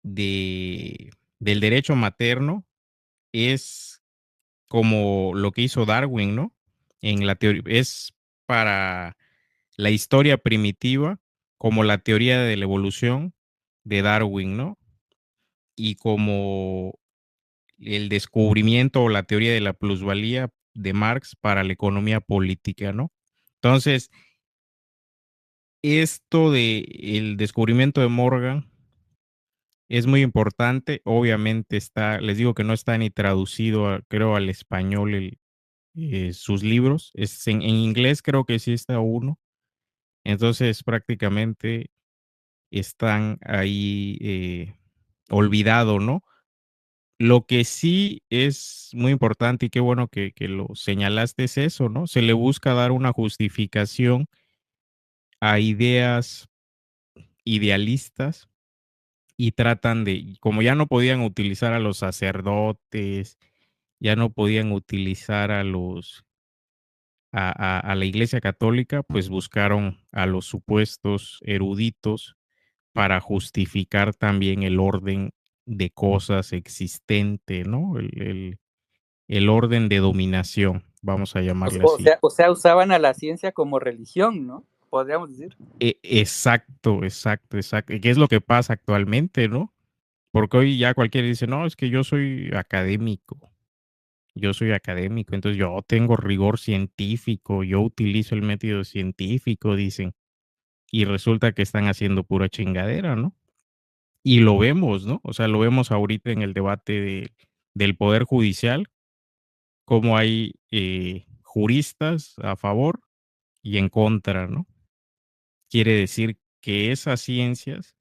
del derecho materno es como lo que hizo Darwin, ¿no? En la teoría, es para la historia primitiva como la teoría de la evolución de Darwin, ¿no? Y como el descubrimiento o la teoría de la plusvalía de Marx para la economía política, ¿no? Entonces, esto de el descubrimiento de Morgan es muy importante. Obviamente les digo que no está ni traducido, creo, al español sus libros. En inglés creo que sí está uno. Entonces, prácticamente están ahí olvidado, ¿no? Lo que sí es muy importante y qué bueno que lo señalaste es eso, ¿no? Se le busca dar una justificación a ideas idealistas y tratan de, como ya no podían utilizar a los sacerdotes, ya no podían utilizar a la Iglesia Católica, pues buscaron a los supuestos eruditos para justificar también el orden de cosas existente, ¿no? El orden de dominación, vamos a llamarle así. O sea, usaban a la ciencia como religión, ¿no? Podríamos decir. Exacto, exacto, exacto. ¿Qué es lo que pasa actualmente, no? Porque hoy ya cualquiera dice, no, es que yo soy académico, entonces yo tengo rigor científico, yo utilizo el método científico, dicen, y resulta que están haciendo pura chingadera, ¿no? Y lo vemos, ¿no? O sea, lo vemos ahorita en el debate del Poder Judicial, cómo hay juristas a favor y en contra, ¿no? Quiere decir que esas ciencias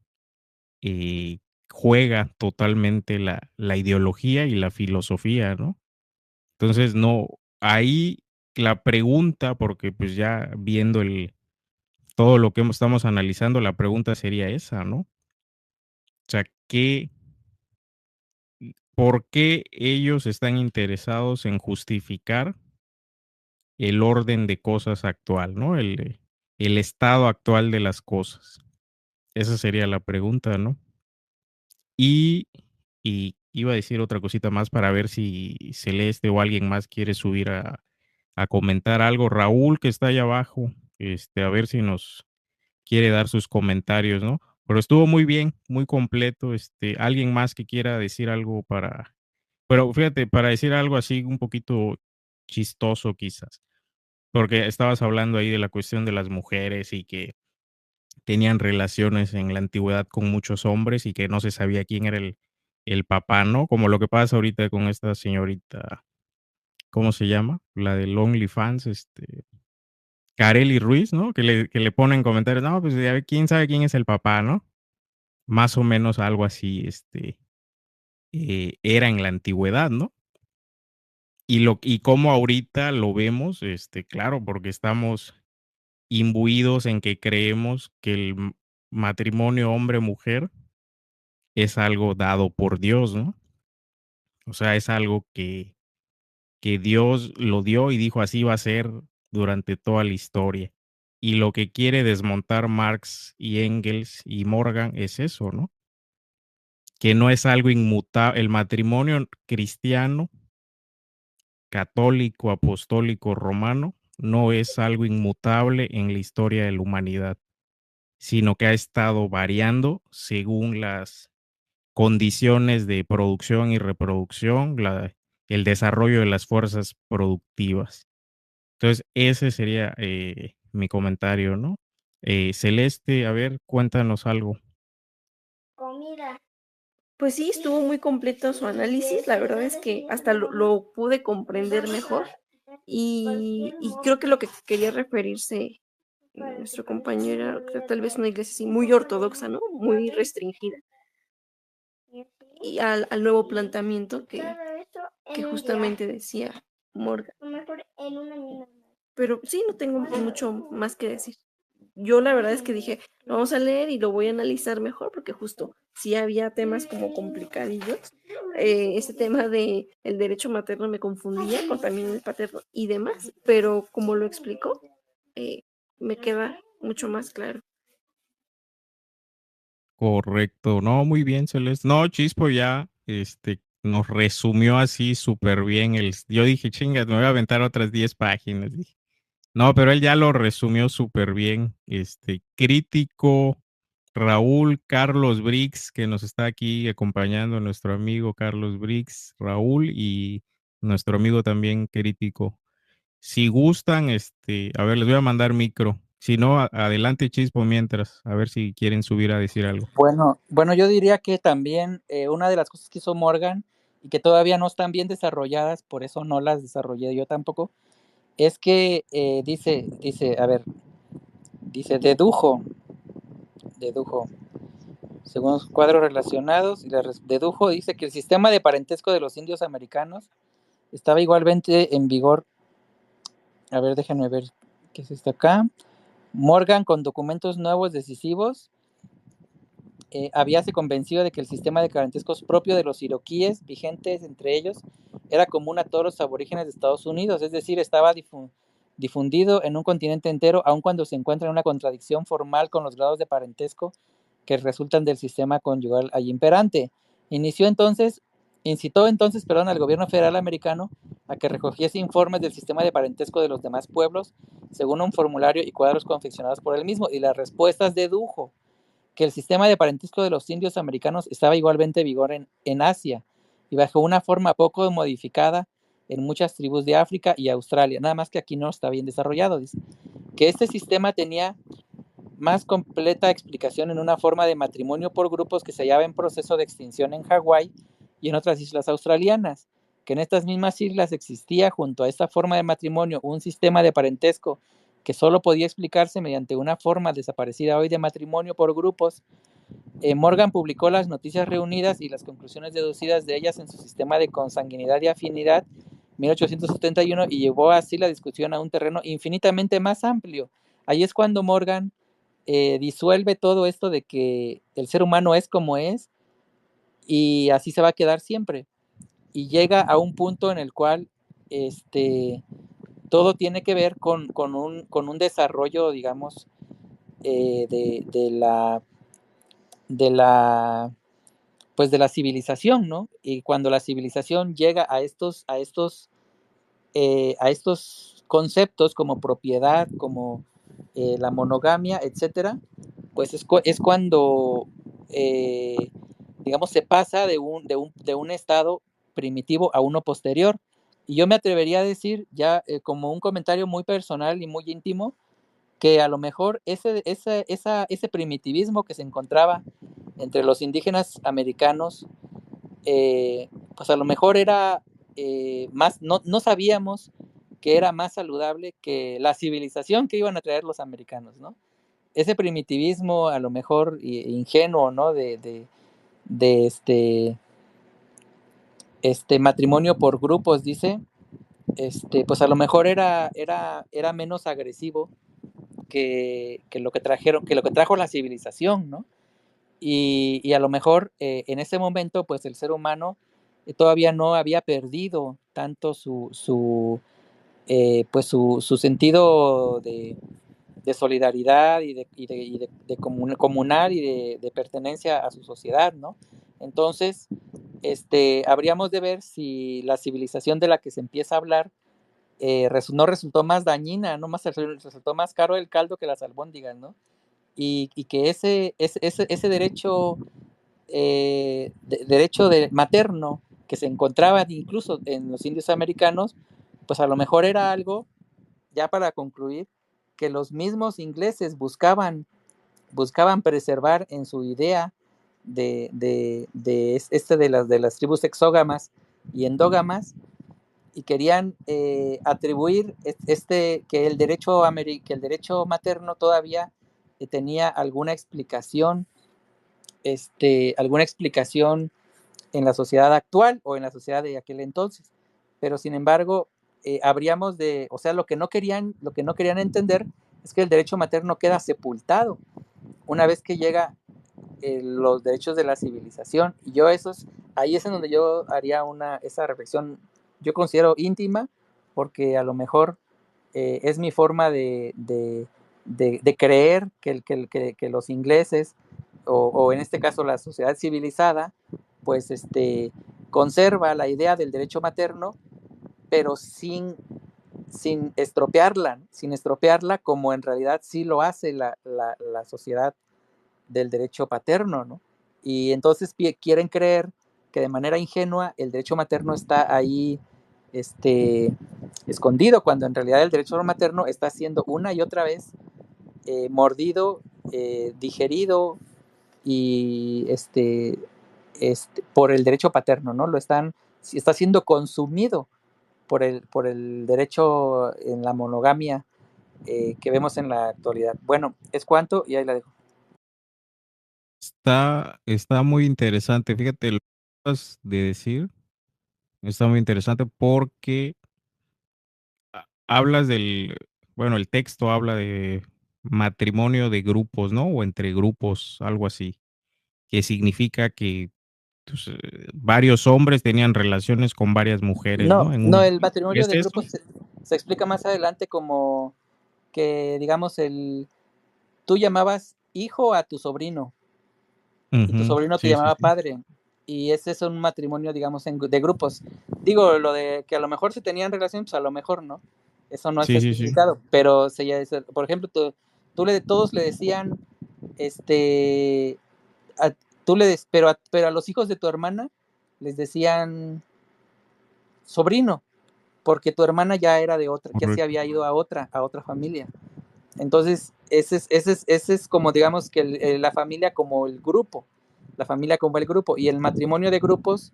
juega totalmente la ideología y la filosofía, ¿no? Entonces, no, ahí la pregunta, porque pues ya viendo todo lo que estamos analizando, la pregunta sería esa, ¿no? O sea, ¿por qué ellos están interesados en justificar el orden de cosas actual, ¿no? El estado actual de las cosas. Esa sería la pregunta, ¿no? Y iba a decir otra cosita más para ver si Celeste o alguien más quiere subir a comentar algo. Raúl, que está allá abajo, a ver si nos quiere dar sus comentarios, ¿no? Pero estuvo muy bien, muy completo. Alguien más que quiera decir algo pero fíjate, para decir algo así un poquito chistoso quizás, porque estabas hablando ahí de la cuestión de las mujeres y que tenían relaciones en la antigüedad con muchos hombres y que no se sabía quién era el papá, ¿no? Como lo que pasa ahorita con esta señorita, ¿cómo se llama? La del OnlyFans, Kareli Ruiz, ¿no? Que le ponen comentarios, no, pues a ver, quién sabe quién es el papá, ¿no? Más o menos algo así, era en la antigüedad, ¿no? Y cómo ahorita lo vemos, claro, porque estamos imbuidos en que creemos que el matrimonio hombre-mujer es algo dado por Dios, ¿no? O sea, es algo que Dios lo dio y dijo así va a ser durante toda la historia. Y lo que quiere desmontar Marx y Engels y Morgan es eso, ¿no? Que no es algo inmutable. El matrimonio cristiano, católico, apostólico, romano, no es algo inmutable en la historia de la humanidad, sino que ha estado variando según las condiciones de producción y reproducción, el desarrollo de las fuerzas productivas. Entonces, ese sería mi comentario, ¿no? Celeste, a ver, cuéntanos algo. Pues sí, estuvo muy completo su análisis. La verdad es que hasta lo pude comprender mejor. Y creo que lo que quería referirse nuestro compañero, que tal vez una iglesia así muy ortodoxa, ¿no? Muy restringida. Y al nuevo planteamiento que justamente decía Morgan. Pero sí, no tengo mucho más que decir. Yo la verdad es que dije, lo vamos a leer y lo voy a analizar mejor, porque justo sí había temas como complicadillos. Este tema de el derecho materno me confundía con también el paterno y demás, pero como lo explicó, eh, me queda mucho más claro. Correcto, no, muy bien, Celeste. No, Chispo ya, nos resumió así súper bien. Yo dije, chinga, me voy a aventar otras 10 páginas. Dije. No, pero él ya lo resumió súper bien. Crítico, Raúl, Carlos Briggs, que nos está aquí acompañando, nuestro amigo Carlos Briggs, Raúl y nuestro amigo también crítico. Si gustan, a ver, les voy a mandar micro. Si no, adelante Chispo mientras, a ver si quieren subir a decir algo. Bueno, yo diría que también una de las cosas que hizo Morgan y que todavía no están bien desarrolladas, por eso no las desarrollé yo tampoco, es que dedujo, según los cuadros relacionados, dedujo, dice que el sistema de parentesco de los indios americanos estaba igualmente en vigor. A ver, déjenme ver qué es esto acá. Morgan, con documentos nuevos decisivos, habíase convencido de que el sistema de parentescos propio de los iroquíes, vigentes entre ellos, era común a todos los aborígenes de Estados Unidos, es decir, estaba difundido en un continente entero, aun cuando se encuentra en una contradicción formal con los grados de parentesco que resultan del sistema conyugal allí imperante. Incitó entonces al gobierno federal americano a que recogiese informes del sistema de parentesco de los demás pueblos según un formulario y cuadros confeccionados por él mismo, y las respuestas dedujo que el sistema de parentesco de los indios americanos estaba igualmente en vigor en Asia y bajo una forma poco modificada en muchas tribus de África y Australia, nada más que aquí no está bien desarrollado. Dice que este sistema tenía más completa explicación en una forma de matrimonio por grupos que se hallaba en proceso de extinción en Hawái y en otras islas australianas, que en estas mismas islas existía junto a esta forma de matrimonio un sistema de parentesco que solo podía explicarse mediante una forma desaparecida hoy de matrimonio por grupos. Morgan publicó las noticias reunidas y las conclusiones deducidas de ellas en su sistema de consanguinidad y afinidad 1871 y llevó así la discusión a un terreno infinitamente más amplio. Ahí es cuando Morgan disuelve todo esto de que el ser humano es como es y así se va a quedar siempre. Y llega a un punto en el cual todo tiene que ver con un desarrollo, digamos, de la pues de la civilización, ¿no? Y cuando la civilización llega a estos conceptos como propiedad, como la monogamia, etcétera, pues es cuando, digamos, se pasa de un estado primitivo a uno posterior. Y yo me atrevería a decir, ya como un comentario muy personal y muy íntimo, que a lo mejor ese primitivismo que se encontraba entre los indígenas americanos, pues a lo mejor era más, no sabíamos que era más saludable que la civilización que iban a traer los americanos, ¿no? Ese primitivismo a lo mejor ingenuo, ¿no? De este matrimonio por grupos, dice, pues a lo mejor era menos agresivo que lo que trajo la civilización, ¿no? Y a lo mejor en ese momento, pues el ser humano todavía no había perdido tanto pues su sentido de solidaridad y de comunal y de pertenencia a su sociedad, ¿no? Entonces, habríamos de ver si la civilización de la que se empieza a hablar no resultó más dañina, no más resultó más caro el caldo que las albóndigas, ¿no? Y que ese derecho, derecho materno que se encontraba incluso en los indios americanos, pues a lo mejor era algo, ya para concluir, que los mismos ingleses buscaban preservar en su idea de las tribus exógamas y endógamas, y querían atribuir que el derecho materno todavía tenía alguna explicación en la sociedad actual o en la sociedad de aquel entonces. Pero sin embargo, o sea, lo que no querían entender es que el derecho materno queda sepultado una vez que llega los derechos de la civilización. Y ahí es en donde yo haría esa reflexión, yo considero íntima, porque a lo mejor es mi forma de creer que los ingleses, o en este caso la sociedad civilizada, pues conserva la idea del derecho materno, pero sin estropearla como en realidad sí lo hace la sociedad del derecho paterno, ¿no? Y entonces quieren creer que de manera ingenua el derecho materno está ahí escondido, cuando en realidad el derecho materno está siendo una y otra vez mordido, digerido y por el derecho paterno, ¿no? Está siendo consumido por el derecho en la monogamia que vemos en la actualidad. Bueno, es cuanto y ahí la dejo. Está muy interesante. Fíjate, lo que acabas de decir está muy interesante porque hablas bueno, el texto habla de matrimonio de grupos, ¿no? O entre grupos, algo así, que significa que pues, varios hombres tenían relaciones con varias mujeres, No, ¿no? no, el matrimonio ¿Es de eso? grupos se explica más adelante como que, digamos, tú llamabas hijo a tu sobrino y tu Ujú, sobrino te sí, sí, llamaba sí. padre. Y ese es un matrimonio, digamos, de grupos. Digo, lo de que a lo mejor se tenían relación, pues a lo mejor no. Eso no está Sí, sí, sí. especificado. Pero, por ejemplo, todos le decían, a- pero a los hijos de tu hermana les decían sobrino, porque tu hermana ya era de otra, ya se Correcto. había ido a otra familia. Entonces, ese es como, digamos, que la familia como el grupo, y el matrimonio de grupos,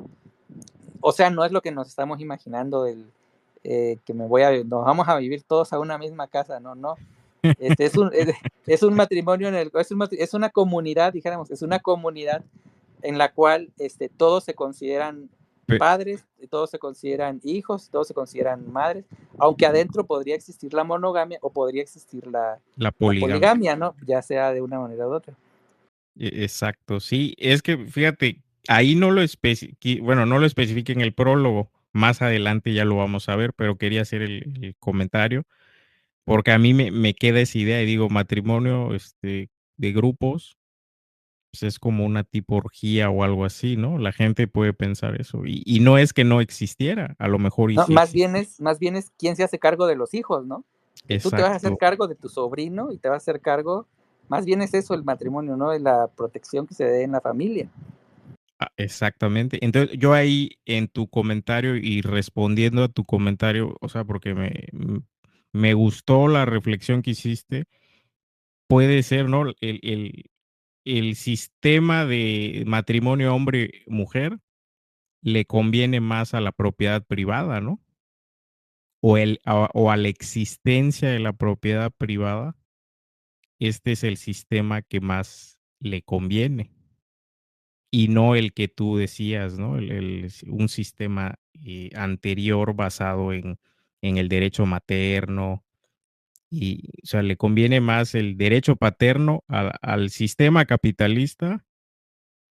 o sea, no es lo que nos estamos imaginando que nos vamos a vivir todos a una misma casa, no, no. Es un matrimonio es una comunidad, dijéramos, es una comunidad en la cual todos se consideran Pe- padres, todos se consideran hijos, todos se consideran madres, aunque adentro podría existir la monogamia o podría existir la, La la poligamia. poligamia, ¿no? Ya sea de una manera u otra. Exacto, sí. Es que fíjate, ahí no lo bueno, no lo especifica en el prólogo. Más adelante ya lo vamos a ver, pero quería hacer el comentario porque a mí me queda esa idea y digo, matrimonio de grupos pues es como una tipo orgía o algo así, ¿no? La gente puede pensar eso. Y no es que no existiera, a lo mejor y No, sí existe. más bien es quién se hace cargo de los hijos, ¿no? Que tú te vas a hacer Exacto. cargo de tu sobrino y te vas a hacer cargo, más bien es eso el matrimonio, ¿no? Es la protección que se dé en la familia. Exactamente. Entonces, yo ahí en tu comentario y respondiendo a tu comentario, o sea, porque me gustó la reflexión que hiciste, puede ser, ¿no? El sistema de matrimonio hombre-mujer le conviene más a la propiedad privada, ¿no? O a la existencia de la propiedad privada. Este es el sistema que más le conviene y no el que tú decías, ¿no? Un sistema anterior basado en el derecho materno y, o sea, le conviene más el derecho paterno al sistema capitalista,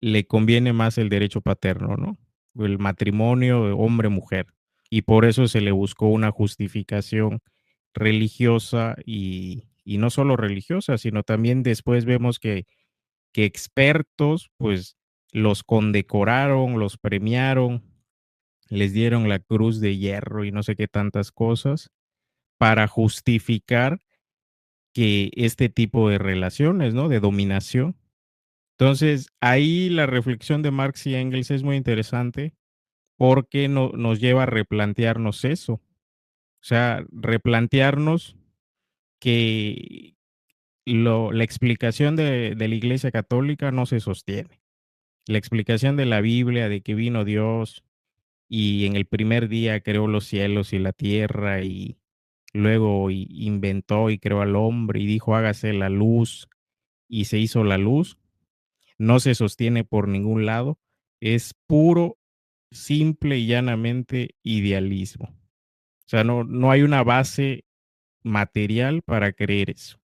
le conviene más el derecho paterno, ¿no? El matrimonio de hombre-mujer. Y por eso se le buscó una justificación religiosa y no solo religiosa, sino también después vemos que expertos, pues los condecoraron, los premiaron, les dieron la cruz de hierro y no sé qué tantas cosas para justificar que este tipo de relaciones, ¿no? De dominación. Entonces, ahí la reflexión de Marx y Engels es muy interesante porque nos lleva a replantearnos eso. O sea, replantearnos que la explicación de la Iglesia Católica no se sostiene. La explicación de la Biblia de que vino Dios y en el primer día creó los cielos y la tierra y luego inventó y creó al hombre y dijo hágase la luz y se hizo la luz, no se sostiene por ningún lado, es puro, simple y llanamente idealismo. O sea, no hay una base material para creer eso.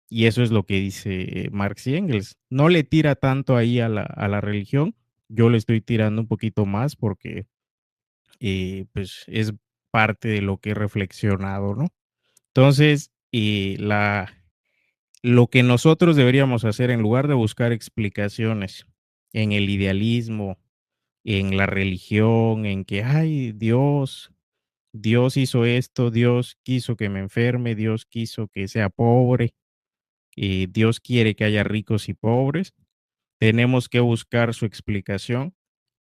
Y eso es lo que dice Marx y Engels. No le tira tanto ahí a la religión, yo le estoy tirando un poquito más porque pues es parte de lo que he reflexionado, ¿no? Entonces, lo que nosotros deberíamos hacer en lugar de buscar explicaciones en el idealismo, en la religión, en que, ay, Dios hizo esto, Dios quiso que me enferme, Dios quiso que sea pobre, Dios quiere que haya ricos y pobres, tenemos que buscar su explicación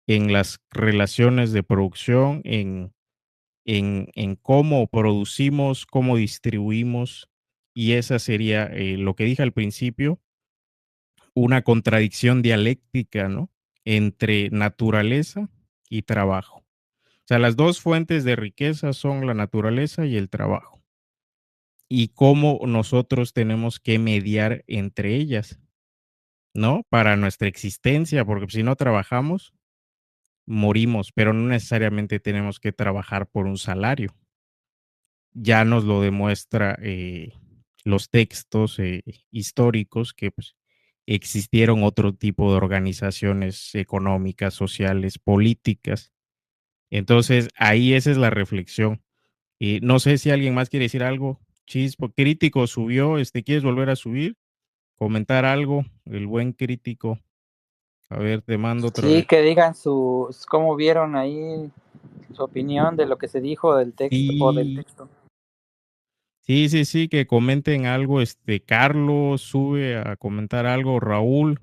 en las relaciones de producción, en cómo producimos, cómo distribuimos, y esa sería lo que dije al principio, una contradicción dialéctica, ¿no? Entre naturaleza y trabajo. O sea, las dos fuentes de riqueza son la naturaleza y el trabajo. Y cómo nosotros tenemos que mediar entre ellas, ¿no? Para nuestra existencia, porque si no trabajamos, morimos, pero no necesariamente tenemos que trabajar por un salario. Ya nos lo demuestra los textos históricos que pues, existieron otro tipo de organizaciones económicas, sociales, políticas. Entonces, ahí esa es la reflexión. No sé si alguien más quiere decir algo. Chispo, crítico subió, ¿quieres volver a subir? Comentar algo, el buen crítico. A ver, te mando otra Sí, vez. que digan cómo vieron ahí su opinión de lo que se dijo del texto o del Sí, texto. sí, que comenten algo. Carlos sube a comentar algo, Raúl,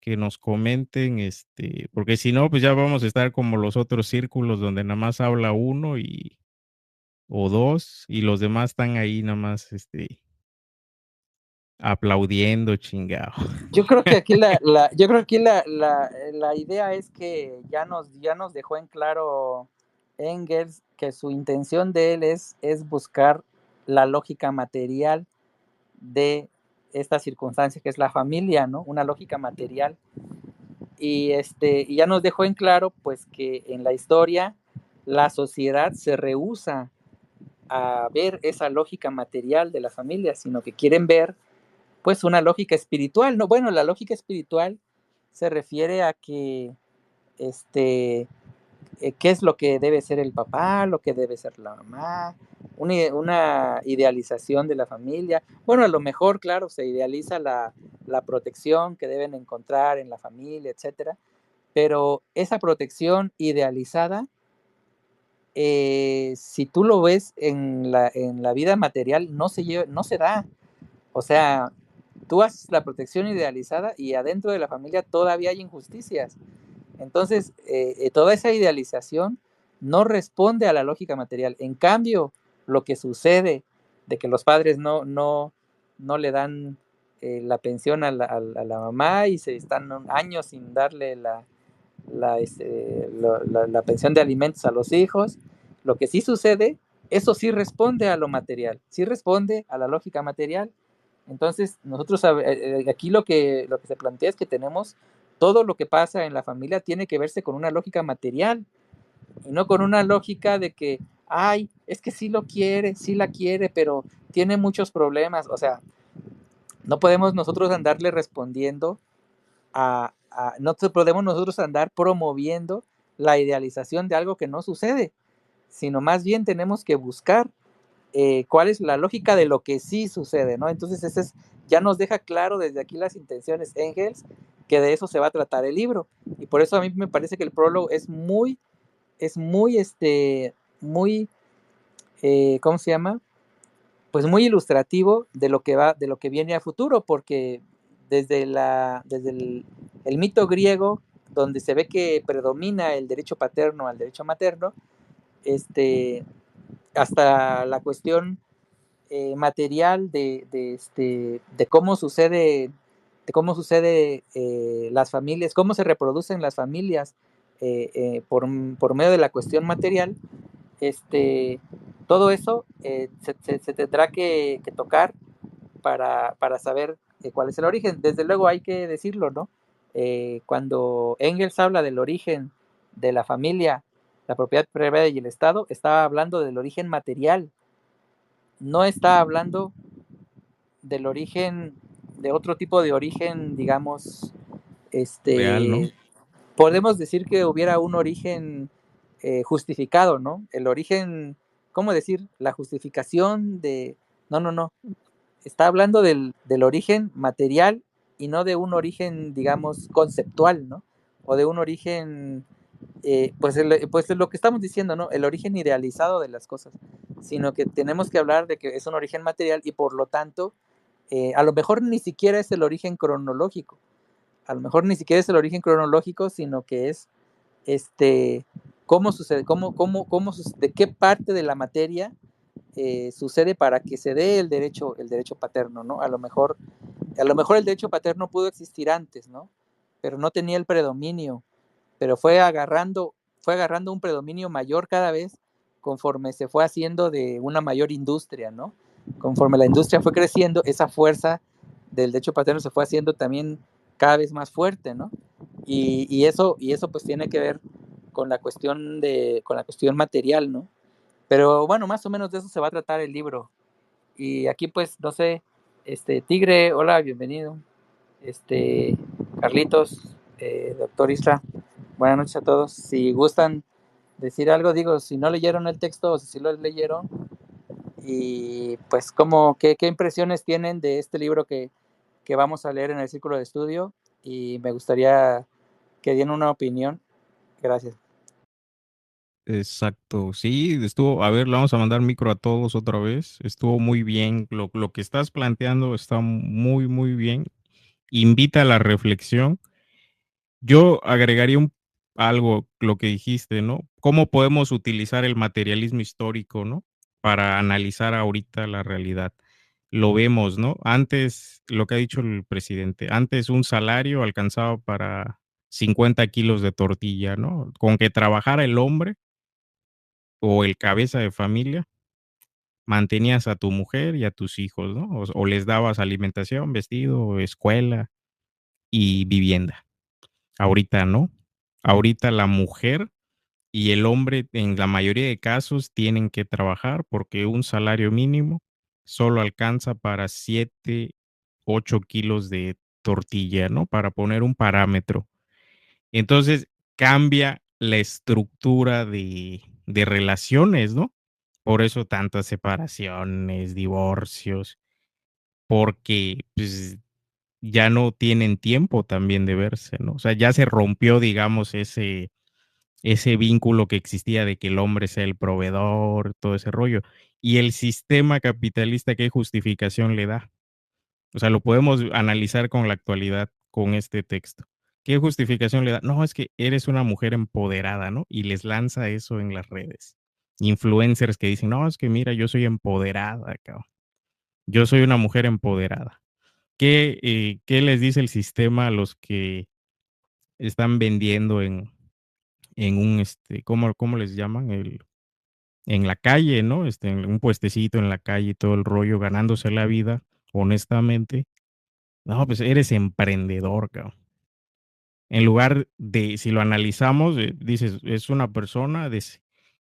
que nos comenten, porque si no, pues ya vamos a estar como los otros círculos donde nada más habla uno o dos, y los demás están ahí nada más, aplaudiendo, chingado. Yo creo que aquí yo creo que la idea es que ya nos dejó en claro Engels que su intención de él es buscar la lógica material de esta circunstancia que es la familia, ¿no? Una lógica material. Y ya nos dejó en claro pues que en la historia la sociedad se rehúsa a ver esa lógica material de la familia, sino que quieren ver pues una lógica espiritual, ¿no? Bueno, la lógica espiritual se refiere a que qué es lo que debe ser el papá, lo que debe ser la mamá, una idealización de la familia. Bueno, a lo mejor, claro, se idealiza la protección que deben encontrar en la familia, etcétera, pero esa protección idealizada, si tú lo ves en la vida material, no se da. O sea, tú haces la protección idealizada y adentro de la familia todavía hay injusticias. Entonces, toda esa idealización no responde a la lógica material. En cambio, lo que sucede de que los padres no le dan la pensión a la mamá y se están años sin darle la pensión de alimentos a los hijos, lo que sí sucede, eso sí responde a lo material, sí responde a la lógica material. Entonces, nosotros aquí lo que se plantea es que tenemos todo lo que pasa en la familia tiene que verse con una lógica material y no con una lógica de que, ay, es que sí lo quiere, sí la quiere, pero tiene muchos problemas. O sea, no podemos nosotros andarle respondiendo no podemos nosotros andar promoviendo la idealización de algo que no sucede, sino más bien tenemos que buscar cuál es la lógica de lo que sí sucede, ¿no? Entonces, ya nos deja claro desde aquí las intenciones Engels, que de eso se va a tratar el libro. Y por eso a mí me parece que el prólogo es muy, muy, ¿cómo se llama? Pues muy ilustrativo de lo que viene a futuro, porque desde el mito griego, donde se ve que predomina el derecho paterno al derecho materno, hasta la cuestión material de cómo sucede, las familias, cómo se reproducen las familias por medio de la cuestión material, todo eso se tendrá que tocar para saber cuál es el origen. Desde luego hay que decirlo, ¿no? Cuando Engels habla del origen de la familia, la propiedad privada y el Estado, estaba hablando del origen material, no está hablando del origen, de otro tipo de origen, digamos, Real, ¿no? podemos decir que hubiera un origen justificado, ¿no? El origen, ¿cómo decir? La justificación de... No. Está hablando del origen material y no de un origen, digamos, conceptual, ¿no? O de un origen, pues es lo que estamos diciendo, ¿no? El origen idealizado de las cosas, sino que tenemos que hablar de que es un origen material y por lo tanto, a lo mejor ni siquiera es el origen cronológico, a lo mejor ni siquiera es el origen cronológico, sino que es cómo sucede, de qué parte de la materia sucede para que se dé el derecho paterno, ¿no? A lo mejor el derecho paterno pudo existir antes, ¿no? Pero no tenía el predominio, pero fue agarrando un predominio mayor cada vez conforme se fue haciendo de una mayor industria, ¿no? Conforme la industria fue creciendo, esa fuerza del derecho paterno se fue haciendo también cada vez más fuerte, ¿no? Y eso pues tiene que ver con la cuestión material, ¿no? Pero bueno, más o menos de eso se va a tratar el libro. Y aquí pues, no sé, Tigre, hola, bienvenido. Carlitos, doctor Isra, buenas noches a todos. Si gustan decir algo, digo, si no leyeron el texto o si sí lo leyeron, y pues qué impresiones tienen de este libro que vamos a leer en el círculo de estudio, y me gustaría que dieran una opinión. Gracias. Exacto, sí, estuvo, a ver, le vamos a mandar micro a todos otra vez, estuvo muy bien, lo que estás planteando está muy, muy bien, invita a la reflexión. Yo agregaría algo, lo que dijiste, ¿no? ¿Cómo podemos utilizar el materialismo histórico, ¿no? Para analizar ahorita la realidad. Lo vemos, ¿no? Antes, lo que ha dicho el presidente, antes un salario alcanzaba para 50 kilos de tortilla, ¿no? Con que trabajara el hombre o el cabeza de familia, mantenías a tu mujer y a tus hijos, ¿no? O les dabas alimentación, vestido, escuela y vivienda. Ahorita no. Ahorita la mujer y el hombre en la mayoría de casos tienen que trabajar porque un salario mínimo solo alcanza para 7, 8 kilos de tortilla, ¿no? Para poner un parámetro. Entonces cambia la estructura de relaciones, ¿no? Por eso tantas separaciones, divorcios, porque pues, ya no tienen tiempo también de verse, ¿no? O sea, ya se rompió, digamos, ese vínculo que existía de que el hombre sea el proveedor, todo ese rollo. Y el sistema capitalista, ¿qué justificación le da? O sea, lo podemos analizar con la actualidad, con este texto. ¿Qué justificación le da? No, es que eres una mujer empoderada, ¿no? Y les lanza eso en las redes. Influencers que dicen, no, es que mira, yo soy empoderada, cabrón. Yo soy una mujer empoderada. ¿Qué les dice el sistema a los que están vendiendo en un, ¿cómo les llaman? En la calle, ¿no? En un puestecito en la calle y todo el rollo, ganándose la vida, honestamente. No, pues eres emprendedor, cabrón. En lugar de, si lo analizamos, dices, es una persona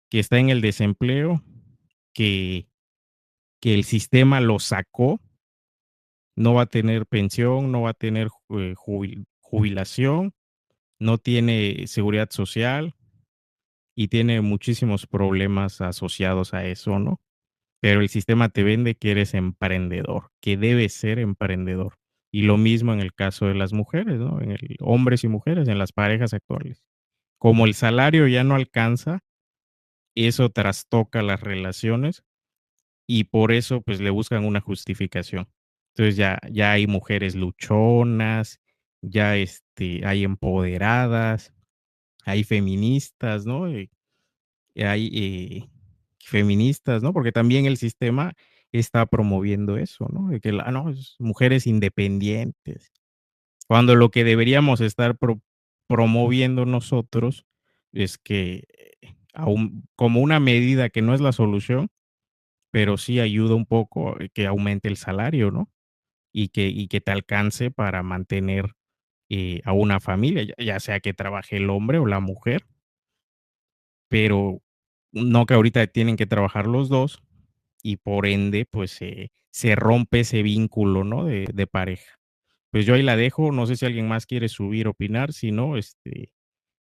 que está en el desempleo, que, que el sistema lo sacó, no va a tener pensión, no va a tener jubilación, no tiene seguridad social y tiene muchísimos problemas asociados a eso, ¿no? Pero el sistema te vende que eres emprendedor, que debes ser emprendedor. Y lo mismo en el caso de las mujeres, ¿no? Hombres y mujeres, en las parejas actuales. Como el salario ya no alcanza, eso trastoca las relaciones y por eso pues le buscan una justificación. Entonces ya hay mujeres luchonas, ya hay empoderadas, hay feministas, ¿no? Hay feministas, ¿no? Porque también el sistema está promoviendo eso, ¿no? De que no, mujeres independientes. Cuando lo que deberíamos estar promoviendo nosotros es que como una medida que no es la solución, pero sí ayuda un poco que aumente el salario, ¿no? Y que te alcance para mantener a una familia, ya sea que trabaje el hombre o la mujer, pero no que ahorita tienen que trabajar los dos y por ende, pues se rompe ese vínculo, ¿no? De pareja. Pues yo ahí la dejo, no sé si alguien más quiere subir, opinar, si no,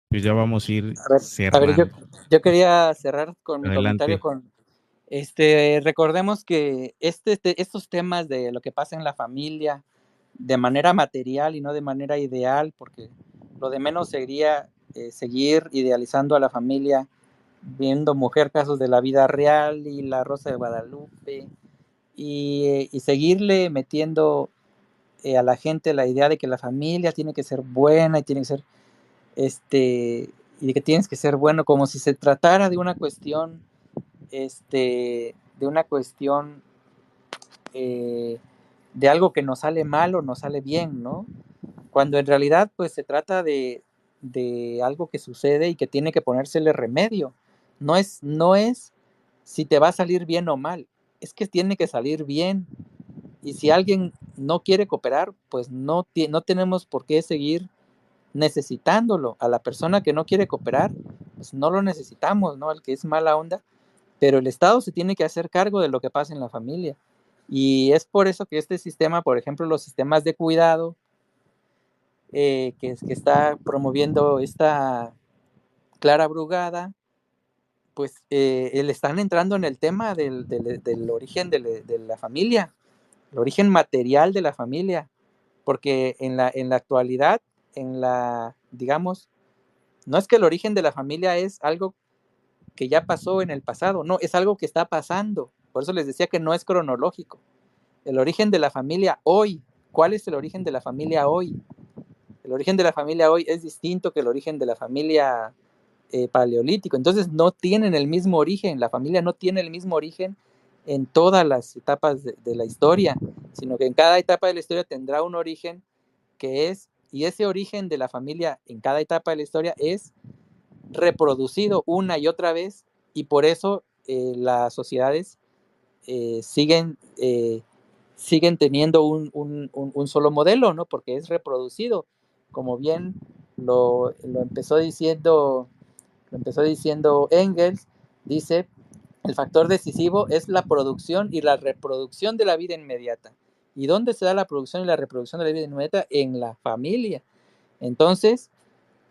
pues ya vamos a ir A ver, cerrando. yo quería cerrar con mi comentario Adelante. con, recordemos que estos temas de lo que pasa en la familia de manera material y no de manera ideal, porque lo de menos sería seguir idealizando a la familia, viendo mujer casos de la vida real y la Rosa de Guadalupe, y seguirle metiendo a la gente la idea de que la familia tiene que ser buena y tiene que ser y de que tienes que ser bueno, como si se tratara de una cuestión, de una cuestión de algo que nos sale mal o nos sale bien, ¿no? Cuando en realidad pues se trata de algo que sucede y que tiene que ponérsele remedio. No es si te va a salir bien o mal, es que tiene que salir bien. Y si alguien no quiere cooperar, pues no tenemos por qué seguir necesitándolo. A la persona que no quiere cooperar, pues no lo necesitamos, ¿no? Al que es mala onda, pero el Estado se tiene que hacer cargo de lo que pasa en la familia. Y es por eso que este sistema, por ejemplo, los sistemas de cuidado que está promoviendo esta Clara Brugada, pues le están entrando en el tema del origen de la familia, el origen material de la familia, porque en la actualidad, digamos, no es que el origen de la familia es algo que ya pasó en el pasado, no, es algo que está pasando. Por eso les decía que no es cronológico. El origen de la familia hoy, ¿cuál es el origen de la familia hoy? El origen de la familia hoy es distinto que el origen de la familia paleolítico. Entonces no tienen el mismo origen, la familia no tiene el mismo origen en todas las etapas de la historia, sino que en cada etapa de la historia tendrá un origen y ese origen de la familia en cada etapa de la historia es reproducido una y otra vez, y por eso las sociedades siguen teniendo un solo modelo, ¿no? Porque es reproducido, como bien lo empezó diciendo Engels. Dice, el factor decisivo es la producción y la reproducción de la vida inmediata. ¿Y dónde se da la producción y la reproducción de la vida inmediata? En la familia. Entonces,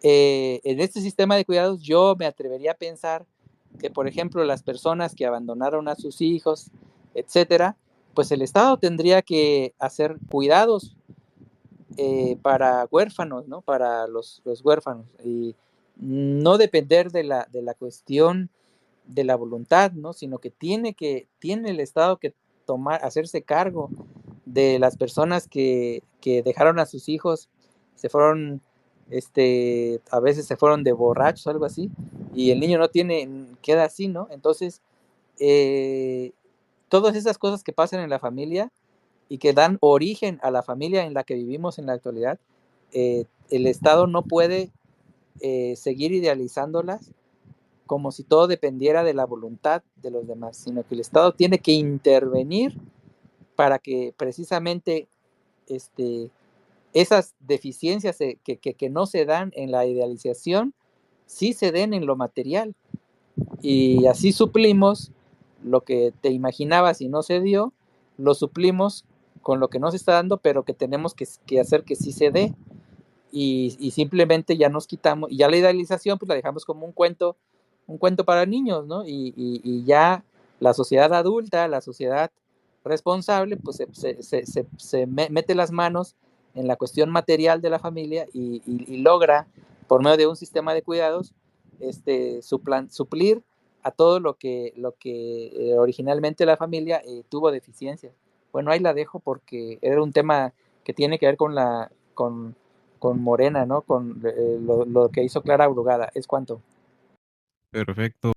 en este sistema de cuidados yo me atrevería a pensar que, por ejemplo, las personas que abandonaron a sus hijos, etcétera, pues el Estado tendría que hacer cuidados para huérfanos, ¿no? Para los huérfanos. Y no depender de la cuestión de la voluntad, ¿no? Sino que tiene el Estado que hacerse cargo de las personas que dejaron a sus hijos, se fueron, a veces se fueron de borrachos o algo así, y el niño queda así, ¿no? Entonces, todas esas cosas que pasan en la familia y que dan origen a la familia en la que vivimos en la actualidad, el Estado no puede seguir idealizándolas como si todo dependiera de la voluntad de los demás, sino que el Estado tiene que intervenir para que precisamente esas deficiencias que no se dan en la idealización, sí se den en lo material. Y así suplimos lo que te imaginabas y no se dio, lo suplimos con lo que no se está dando, pero que tenemos que hacer que sí se dé. Y simplemente ya nos quitamos, y ya la idealización pues la dejamos como un cuento para niños, ¿no? Y ya la sociedad adulta, la sociedad responsable, pues se mete las manos en la cuestión material de la familia y logra, por medio de un sistema de cuidados, suplir a todo lo que originalmente la familia tuvo deficiencias. Bueno, ahí la dejo porque era un tema que tiene que ver con Morena, ¿no? Con lo que hizo Clara Brugada. ¿Es cuánto? Perfecto.